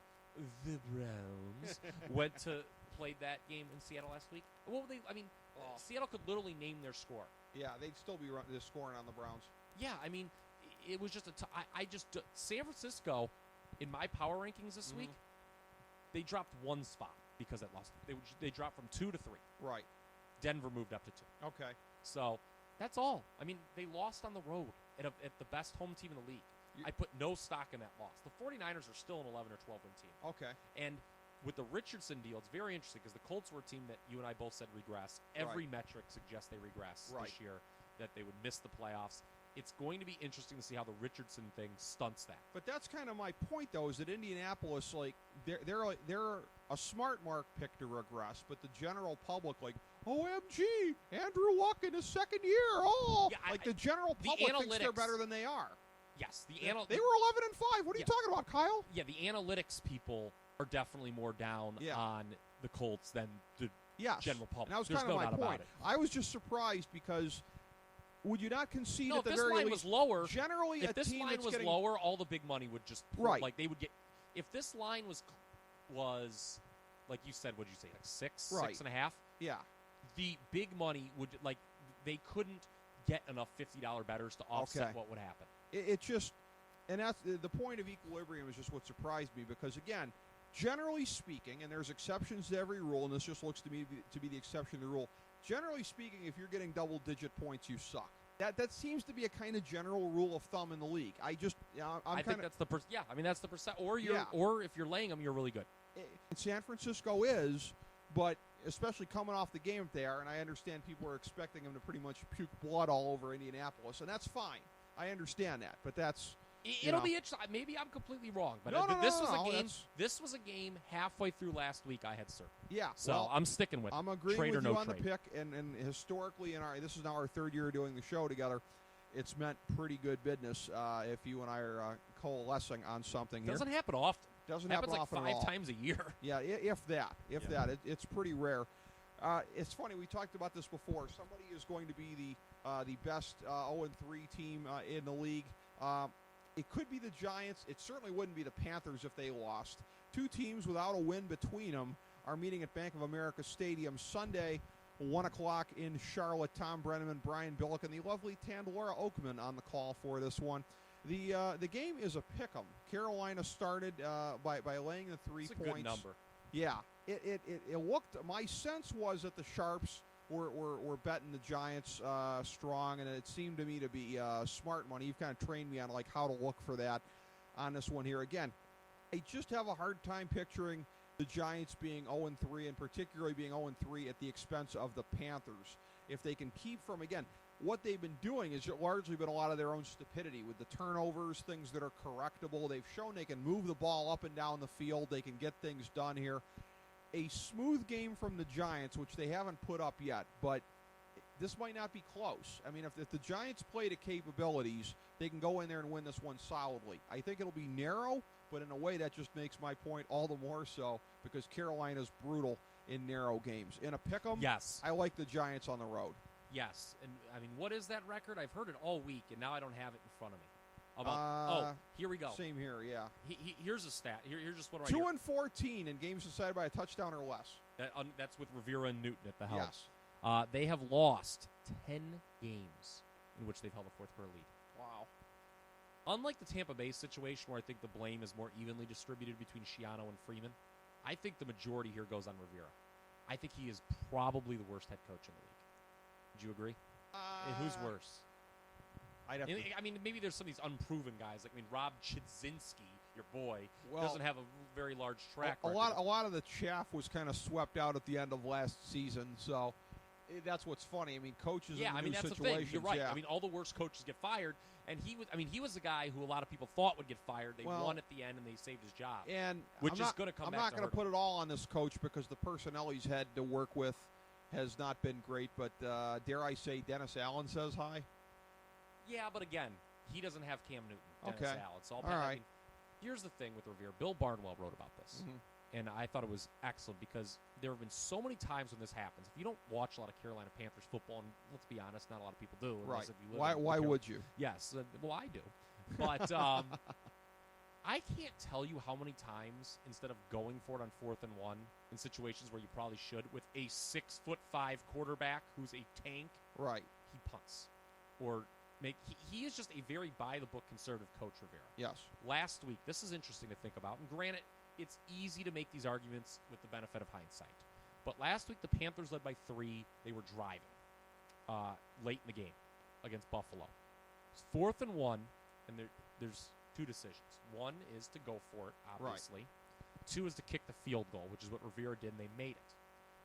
the Browns went to play that game in Seattle last week? Seattle could literally name their score. Yeah, they'd still be scoring on the Browns. Yeah, I mean, it was just San Francisco, in my power rankings this week, they dropped 1 spot because it lost. They dropped from 2 to 3. Right. Denver moved up to 2. Okay. So that's all. I mean, they lost on the road at the best home team in the league. I put no stock in that loss. The 49ers are still an 11 or 12 win team. Okay. And with the Richardson deal, it's very interesting because the Colts were a team that you and I both said regress. Every metric suggests they regress this year, that they would miss the playoffs. It's going to be interesting to see how the Richardson thing stunts that. But that's kind of my point, though, is that Indianapolis, they're a smart mark pick to regress, but the general public, OMG, Andrew Luck in his second year. The general public thinks they're better than they are. Yes, they were 11-5. What are you talking about, Kyle? Yeah, the analytics people are definitely more down on the Colts than the general public. And that was There's kind of no my doubt point. about it. I was just surprised because would you not concede No, at the if this very line least? was lower, Generally, if a this team line that's was getting lower, all the big money would just they would get. If this line was like you said, what'd you say, 6, 6.5? Yeah. The big money would they couldn't get enough $50 bettors to offset what would happen. It just. And that's the point of equilibrium is just what surprised me because, again, generally speaking, and there's exceptions to every rule, and this just looks to me to be the exception to the rule. Generally speaking, if you're getting double-digit points, you suck. That seems to be a kind of general rule of thumb in the league. I think that's the that's the percent. Or if you're laying them, you're really good. San Francisco is, but especially coming off the game there, and I understand people are expecting them to pretty much puke blood all over Indianapolis, and that's fine. I understand that, but that's. It'll be interesting. Maybe I'm completely wrong, but this was a game halfway through last week I had circled. Yeah. So I'm sticking with it. I'm agreeing trade with or you no on trade. the pick, and historically, this is now our 3rd year doing the show together. It's meant pretty good business if you and I are coalescing on something here. Doesn't happen often. Doesn't happen happen often like 5 times a year. Yeah, if that. It's pretty rare. It's funny, we talked about this before. Somebody is going to be the best 0-3 team in the league. It could be the Giants. It certainly wouldn't be the Panthers if they lost. Two teams without a win between them are meeting at Bank of America Stadium Sunday, 1 o'clock in Charlotte. Tom Brenneman, Brian Billick, and the lovely Tandora Oakman on the call for this one. The game is a pick'em. Carolina started by laying the 3 It's a points. good number. Yeah, it looked. My sense was that the Sharps were betting the Giants strong, and it seemed to me to be smart money. You've kind of trained me on like how to look for that on this one here. Again, I just have a hard time picturing the Giants being 0-3, and particularly being 0-3 at the expense of the Panthers. If they can keep from, again, what they've been doing has largely been a lot of their own stupidity with the turnovers, things that are correctable. They've shown they can move the ball up and down the field. They can get things done here. A smooth game from the Giants, which they haven't put up yet, but this might not be close. I mean, if the Giants play to capabilities, they can go in there and win this one solidly. I think it'll be narrow, but in a way that just makes my point all the more so because Carolina's brutal in narrow games. In a pick'em, Yes. I like the Giants on the road. Yes. And, I mean, what is that record? I've heard it all week, and now I don't have it in front of me. Here we go. Same here, yeah. Here's a stat. Here's just one right here. 2-14 in games decided by a touchdown or less. That's with Rivera and Newton at the helm. Yes. They have lost 10 games in which they've held a fourth-quarter lead. Wow. Unlike the Tampa Bay situation where I think the blame is more evenly distributed between Schiano and Freeman, I think the majority here goes on Rivera. I think he is probably the worst head coach in the league. Would you agree? And who's worse? I mean, maybe there's some of these unproven guys. Like, Rob Chidzinski, your boy, doesn't have a very large track record. A lot of the chaff was kind of swept out at the end of last season, so that's what's funny. I mean, coaches in new that's situations. the thing. You're right. Yeah. I mean, all the worst coaches get fired, and he was the guy who a lot of people thought would get fired. They won at the end, and they saved his job. And which is going to come back. I'm not going to put it all on this coach because the personnel he's had to work with has not been great. But dare I say, Dennis Allen says hi. Yeah, but again, he doesn't have Cam Newton. Dennis Allen. It's all right. I mean, here's the thing with Rivera. Bill Barnwell wrote about this. Mm-hmm. And I thought it was excellent because there have been so many times when this happens. If you don't watch a lot of Carolina Panthers football, and let's be honest, not a lot of people do. Right. If you live Why would you? Yes. Well, I do. But I can't tell you how many times, instead of going for it on 4th and 1 in situations where you probably should, with a 6'5" quarterback who's a tank, right, he punts. Or he is just a very by-the-book conservative coach, Rivera. Yes. Last week, this is interesting to think about. And granted, it's easy to make these arguments with the benefit of hindsight. But last week, the Panthers led by 3. They were driving late in the game against Buffalo. It's 4th and 1, and there's 2 decisions. One is to go for it, obviously. Right. 2 is to kick the field goal, which is what Rivera did, and they made it.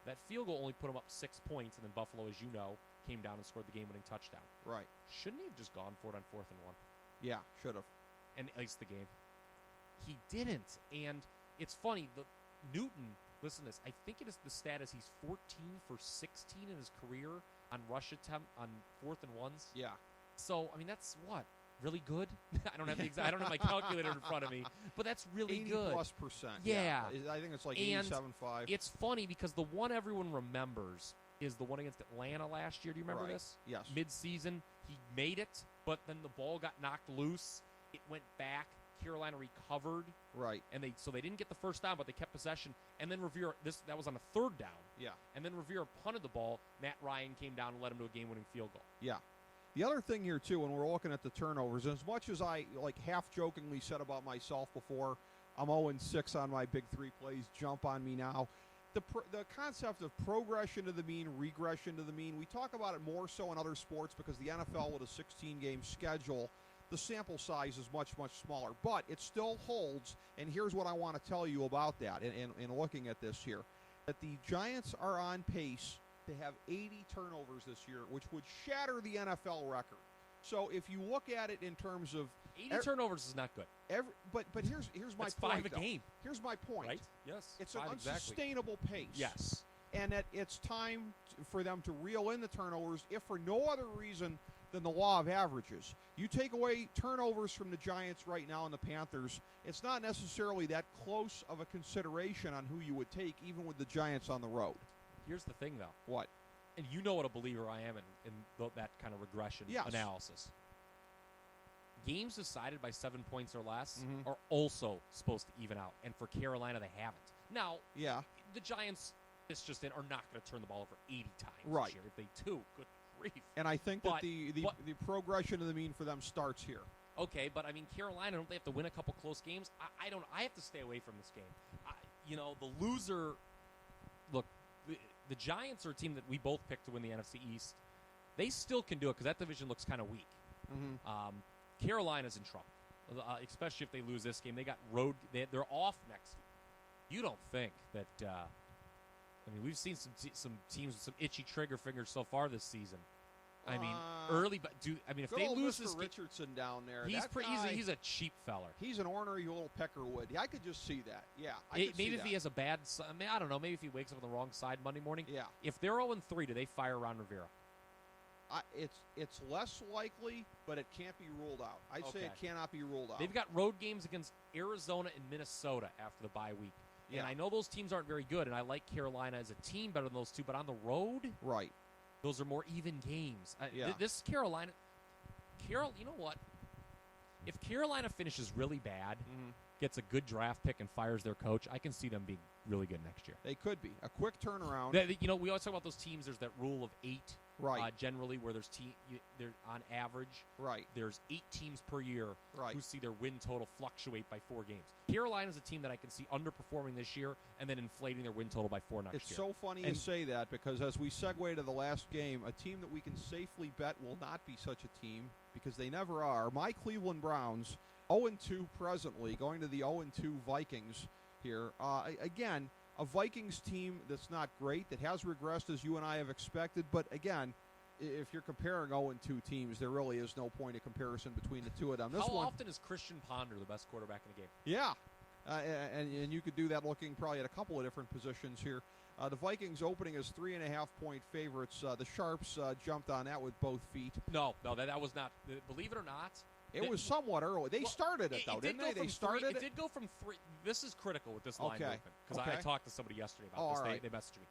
That field goal only put them up 6 points, and then Buffalo, as you know, came down and scored the game-winning touchdown. Right. Shouldn't he have just gone for it on 4th and 1? Yeah, should have. And iced the game. He didn't. And it's funny, Newton, listen to this, I think it is the stat is he's 14 for 16 in his career on rush attempt on 4th and 1s. Yeah. So, I mean, that's what? Really good? I don't have my calculator in front of me, but that's really 80 good. 80+%. Yeah. I think it's like 87.5. It's funny because the one everyone remembers is the one against Atlanta last year. Do you remember this? Yes. Mid-season, he made it, but then the ball got knocked loose. It went back. Carolina recovered. Right. And they didn't get the first down, but they kept possession. And then Rivera, that was on a 3rd down. Yeah. And then Rivera punted the ball. Matt Ryan came down and led him to a game-winning field goal. Yeah. The other thing here, too, when we're looking at the turnovers, as much as I, half-jokingly said about myself before, I'm 0-6 on my big 3 plays, jump on me now. The concept of progression to the mean, regression to the mean, we talk about it more so in other sports because the NFL with a 16-game schedule, the sample size is much, much smaller. But it still holds, and here's what I want to tell you about that in looking at this here, that the Giants are on pace to have 80 turnovers this year, which would shatter the NFL record. So if you look at it in terms of 80 turnovers is not good. But here's my That's point. 5 a game. Here's my point. Right? Yes. It's an unsustainable pace. Yes. And that it's time for them to reel in the turnovers, if for no other reason than the law of averages. You take away turnovers from the Giants right now and the Panthers, it's not necessarily that close of a consideration on who you would take, even with the Giants on the road. Here's the thing, though. What? And you know what a believer I am in that kind of regression analysis. games decided by 7 points or less are also supposed to even out. And for Carolina, they haven't. Now, the Giants, are not going to turn the ball over 80 times this year. If they do, good grief. And I think that the progression of the mean for them starts here. Okay, but I mean, Carolina, don't they have to win a couple close games? I don't. I have to stay away from this game. The loser. Look, the Giants are a team that we both picked to win the NFC East. They still can do it because that division looks kind of weak. Carolina's in trouble, especially if they lose this game. They got road. They're off next week. You don't think that? I mean, we've seen some teams with some itchy trigger fingers so far this season. I mean, early, but if they lose this, Richardson down there, he's a cheap feller. He's an ornery little peckerwood. I could just see that. Yeah, maybe if he has a bad, I don't know. Maybe if he wakes up on the wrong side Monday morning. Yeah. If they're 0-3, do they fire Ron Rivera? It's less likely, but it can't be ruled out. I'd say it cannot be ruled out. They've got road games against Arizona and Minnesota after the bye week. Yeah. And I know those teams aren't very good, and I like Carolina as a team better than those two, but on the road, those are more even games. This Carolina, you know what? If Carolina finishes really bad, gets a good draft pick, and fires their coach, I can see them being really good next year. They could be. A quick turnaround. We always talk about those teams. There's that rule of 8. Generally, where they're on average, there's 8 teams per year who see their win total fluctuate by 4 games. Carolina's a team that I can see underperforming this year and then inflating their win total by 4 next year. It's so funny you say that because as we segue to the last game, a team that we can safely bet will not be such a team because they never are. My Cleveland Browns, 0-2 presently, going to the 0-2 Vikings here. Again, a Vikings team that's not great, that has regressed as you and I have expected. But again, if you're comparing 0-2 teams, there really is no point of comparison between the two of them. How often is Christian Ponder the best quarterback in the game? Yeah, and you could do that looking probably at a couple of different positions here. The Vikings opening as 3.5-point favorites. The Sharps jumped on that with both feet. No, that was not. Believe it or not. It was somewhat early. They started it, though, didn't they? They started it. It did go from 3. This is critical with this line movement because I talked to somebody yesterday about this. They messaged me.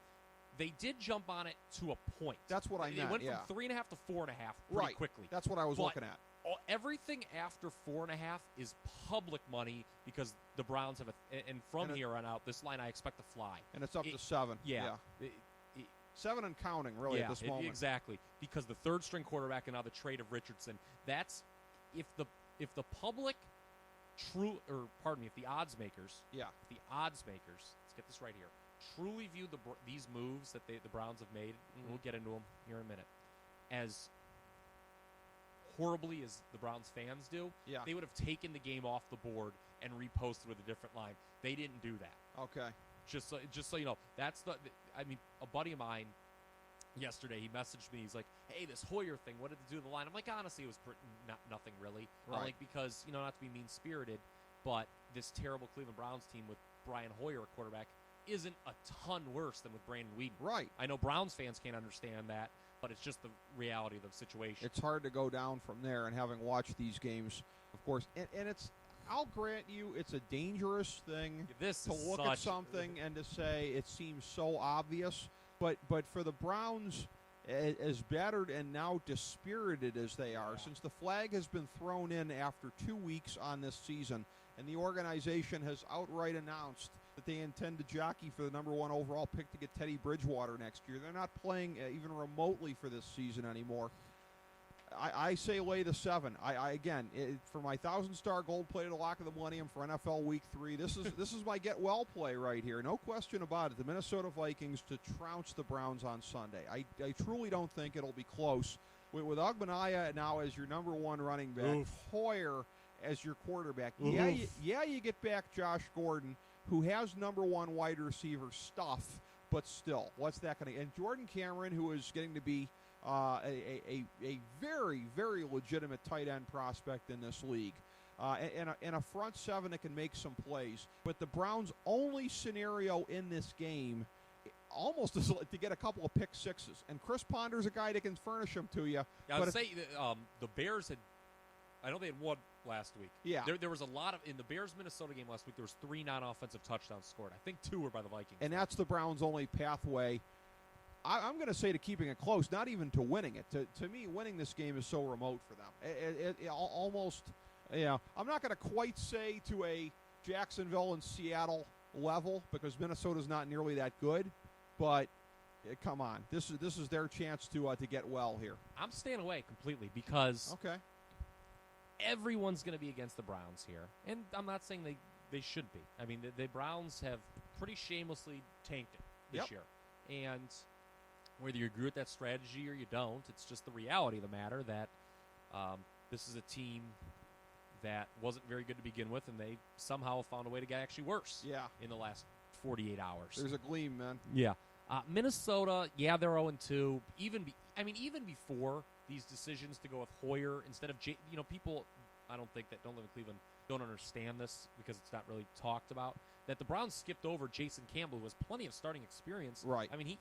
They did jump on it to a point. That's what I meant. It went from 3.5 to 4.5 pretty quickly. That's what I was looking at. Everything after 4.5 is public money because the Browns have and from here on out, this line I expect to fly. And it's up to 7. Yeah. 7 and counting, really, at this moment. Exactly. Because the third-string quarterback and now the trade of Richardson, that's if the public if the odds makers, let's get this right here, truly view these moves that the Browns have made, and we'll get into them here in a minute, as horribly as the Browns fans do, they would have taken the game off the board and reposted with a different line. They didn't do that. Okay. Just so you know, that's a buddy of mine yesterday, he messaged me. He's like, "Hey, this Hoyer thing, what did it do to the line?" I'm like, honestly, it was nothing really. Because not to be mean-spirited, but this terrible Cleveland Browns team with Brian Hoyer, a quarterback, isn't a ton worse than with Brandon Weeden. Right. I know Browns fans can't understand that, but it's just the reality of the situation. It's hard to go down from there, and having watched these games, of course, and it's. I'll grant you, it's a dangerous thing to look at something and to say it seems so obvious. But for the Browns, as battered and now dispirited as they are, since the flag has been thrown in after 2 weeks on this season, and the organization has outright announced that they intend to jockey for the number 1 overall pick to get Teddy Bridgewater next year. They're not playing even remotely for this season anymore. I say lay the 7. For my 1,000-star gold-plated lock of the millennium for NFL Week 3, this is my get well play right here. No question about it. The Minnesota Vikings to trounce the Browns on Sunday. I truly don't think it'll be close. With Ogbenaya now as your number 1 running back, Hoyer as your quarterback. You get back Josh Gordon, who has number 1 wide receiver stuff, but still, what's that going to? And Jordan Cameron, who is getting to be a very, very legitimate tight end prospect in this league. And a front 7 that can make some plays. But the Browns' only scenario in this game almost is to get a couple of pick sixes. And Chris Ponder's a guy that can furnish them to you. I would say the Bears had – I know they had won last week. Yeah. There was a lot of – in the Bears-Minnesota game last week, there was 3 non-offensive touchdowns scored. I think 2 were by the Vikings. And that's the Browns' only pathway. I'm going to say to keeping it close, not even to winning it. To me, winning this game is so remote for them. It almost, I'm not going to quite say to a Jacksonville and Seattle level because Minnesota's not nearly that good, but come on, this is their chance to get well here. I'm staying away completely because everyone's going to be against the Browns here, and I'm not saying they should be. I mean, the Browns have pretty shamelessly tanked it this year, and whether you agree with that strategy or you don't, it's just the reality of the matter that this is a team that wasn't very good to begin with, and they somehow found a way to get actually worse in the last 48 hours. There's a gleam, man. Yeah. Minnesota, they're 0-2. Even before these decisions to go with Hoyer instead of people, I don't think that don't live in Cleveland don't understand this because it's not really talked about, that the Browns skipped over Jason Campbell, who has plenty of starting experience. Right. I mean,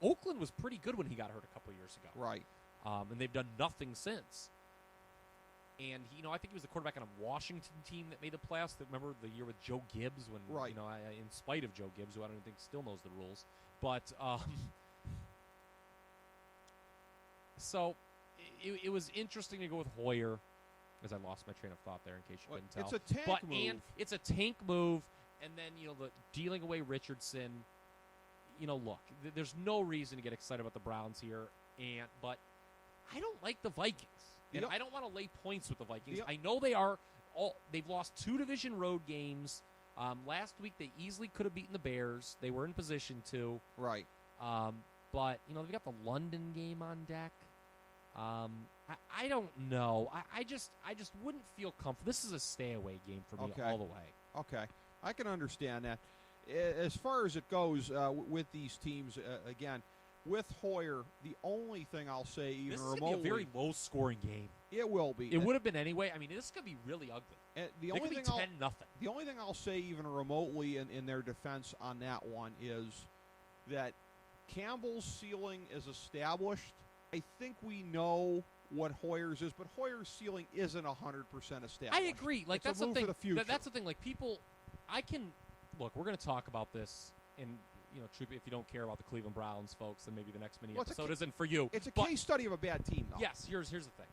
Oakland was pretty good when he got hurt a couple years ago. Right. And they've done nothing since. And, I think he was the quarterback on a Washington team that made the playoffs. Remember the year with Joe Gibbs when, in spite of Joe Gibbs, who I don't even think still knows the rules. But, so it was interesting to go with Hoyer, as I lost my train of thought there in case you couldn't tell. It's a tank move. And it's a tank move. And then, the dealing away Richardson. Look, there's no reason to get excited about the Browns here. But I don't like the Vikings. And I don't want to lay points with the Vikings. I know they've lost 2 division road games. Last week they easily could have beaten the Bears. They were in position to. Right. But they've got the London game on deck. I don't know. I just wouldn't feel comfortable. This is a stay away game for me all the way. Okay. I can understand that. As far as it goes with these teams, again, with Hoyer, the only thing I'll say even this remotely... This is going to be a very low-scoring game. It will be. It would have been anyway. I mean, this could be really ugly. The only thing 10-0. The only thing I'll say even remotely in their defense on that one is that Campbell's ceiling is established. I think we know what Hoyer's is, but Hoyer's ceiling isn't 100% established. I agree. Like, that's the thing. For the future. That's the thing. Like, people... Look, we're going to talk about this in... if you don't care about the Cleveland Browns, folks, then maybe the next mini episode isn't for you. It's a case study of a bad team, though. Yes, here's the thing.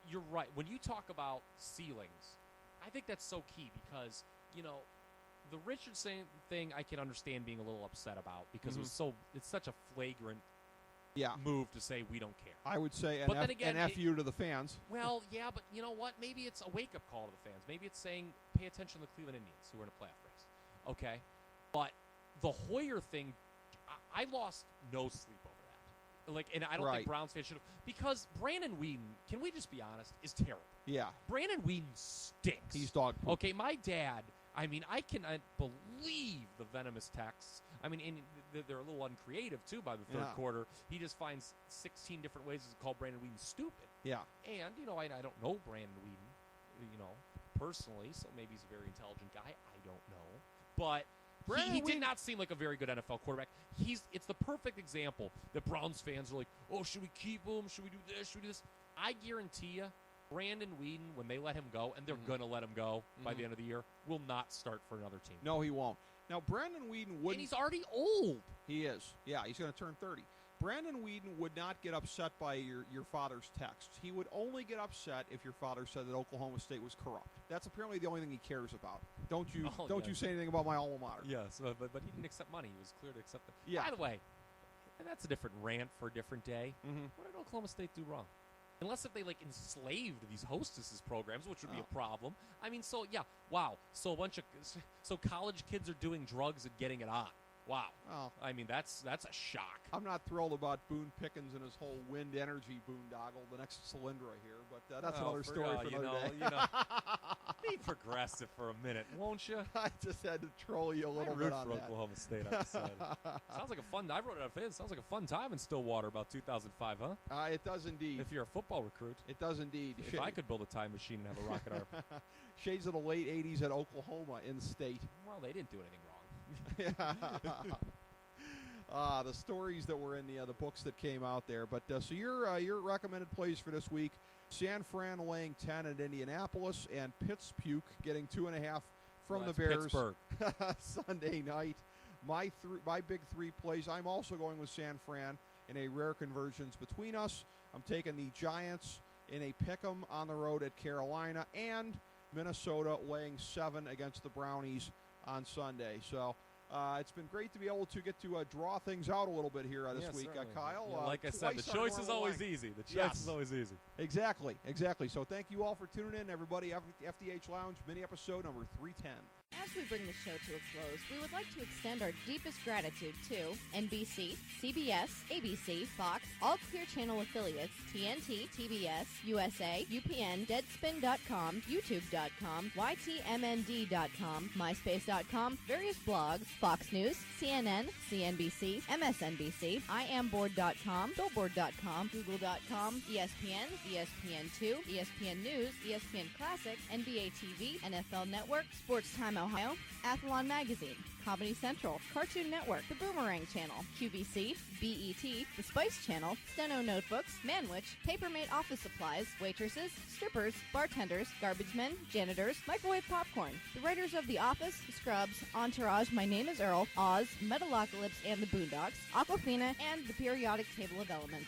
You're right. When you talk about ceilings, I think that's so key because, the Richardson thing I can understand being a little upset about because it's such a flagrant move to say we don't care. I would say an F you to the fans. Well, yeah, but you know what? Maybe it's a wake-up call to the fans. Maybe it's saying pay attention to the Cleveland Indians who are in a playoff race. Okay? But the Hoyer thing, I lost no sleep over that. And I don't think Browns fans should have. Because Brandon Weeden, can we just be honest, is terrible. Yeah. Brandon Weeden stinks. He's dog poop. Okay, my dad, I cannot believe the venomous texts. And they're a little uncreative, too, by the third quarter. He just finds 16 different ways to call Brandon Weeden stupid. Yeah. And, I don't know Brandon Weeden, personally, so maybe he's a very intelligent guy. I don't know. But... He did not seem like a very good NFL quarterback. It's the perfect example that Browns fans are like, oh, should we keep him? Should we do this? Should we do this? I guarantee you, Brandon Weeden, when they let him go, and they're going to let him go by the end of the year, will not start for another team. No, he won't. Now, Brandon Weeden wouldn't... And he's already old. He is. Yeah, he's going to turn 30. Brandon Weeden would not get upset by your father's texts. He would only get upset if your father said that Oklahoma State was corrupt. That's apparently the only thing he cares about. Don't you say anything about my alma mater. Yes, but he didn't accept money. He was clear to accept it. Yeah. By the way, and that's a different rant for a different day. What did Oklahoma State do wrong? Unless if they enslaved these hostesses programs, which would be a problem. Wow. So college kids are doing drugs and getting it on. Wow. Well, that's a shock. I'm not thrilled about Boone Pickens and his whole wind energy boondoggle, the next Cylindra here, but that's another story for another day. Be progressive for a minute, won't you? I just had to troll you a little bit on that. Oklahoma State, I decided. Sounds like a fun. I wrote it up. It sounds like a fun time in Stillwater about 2005, huh? It does indeed. If you're a football recruit, it does indeed. If I could build a time machine and have a rocket arm. Shades of the late '80s at Oklahoma in state. Well, they didn't do anything wrong. The stories that were in the books that came out there. But so your recommended plays for this week: San Fran laying 10 at Indianapolis, and Pittsburgh getting 2.5 from the Bears. Pittsburgh Sunday night. my big three plays, I'm also going with San Fran in a rare conversions between us. I'm taking the Giants in a pick'em on the road at Carolina, and Minnesota laying 7 against the Brownies on Sunday. So it's been great to be able to get to draw things out a little bit here this week, certainly. Kyle. Yeah, like I said, the choice is always easy. The choice is always easy. Exactly. So thank you all for tuning in, everybody. FDH Lounge mini episode number 310. As we bring the show to a close, we would like to extend our deepest gratitude to NBC, CBS, ABC, Fox, all Clear Channel affiliates, TNT, TBS, USA, UPN, Deadspin.com, YouTube.com, YTMND.com, MySpace.com, various blogs, Fox News, CNN, CNBC, MSNBC, IamBoard.com, Billboard.com, Google.com, ESPN, ESPN2, ESPN News, ESPN Classic, NBA TV, NFL Network, Sports Time Ohio, Athlon Magazine, Comedy Central, Cartoon Network, The Boomerang Channel, QVC, BET, The Spice Channel, Steno Notebooks, Manwich, Papermate Office Supplies, waitresses, strippers, bartenders, garbage men, janitors, microwave popcorn, the writers of The Office, Scrubs, Entourage, My Name is Earl, Oz, Metalocalypse and the Boondocks, Aquafina, and the Periodic Table of Elements.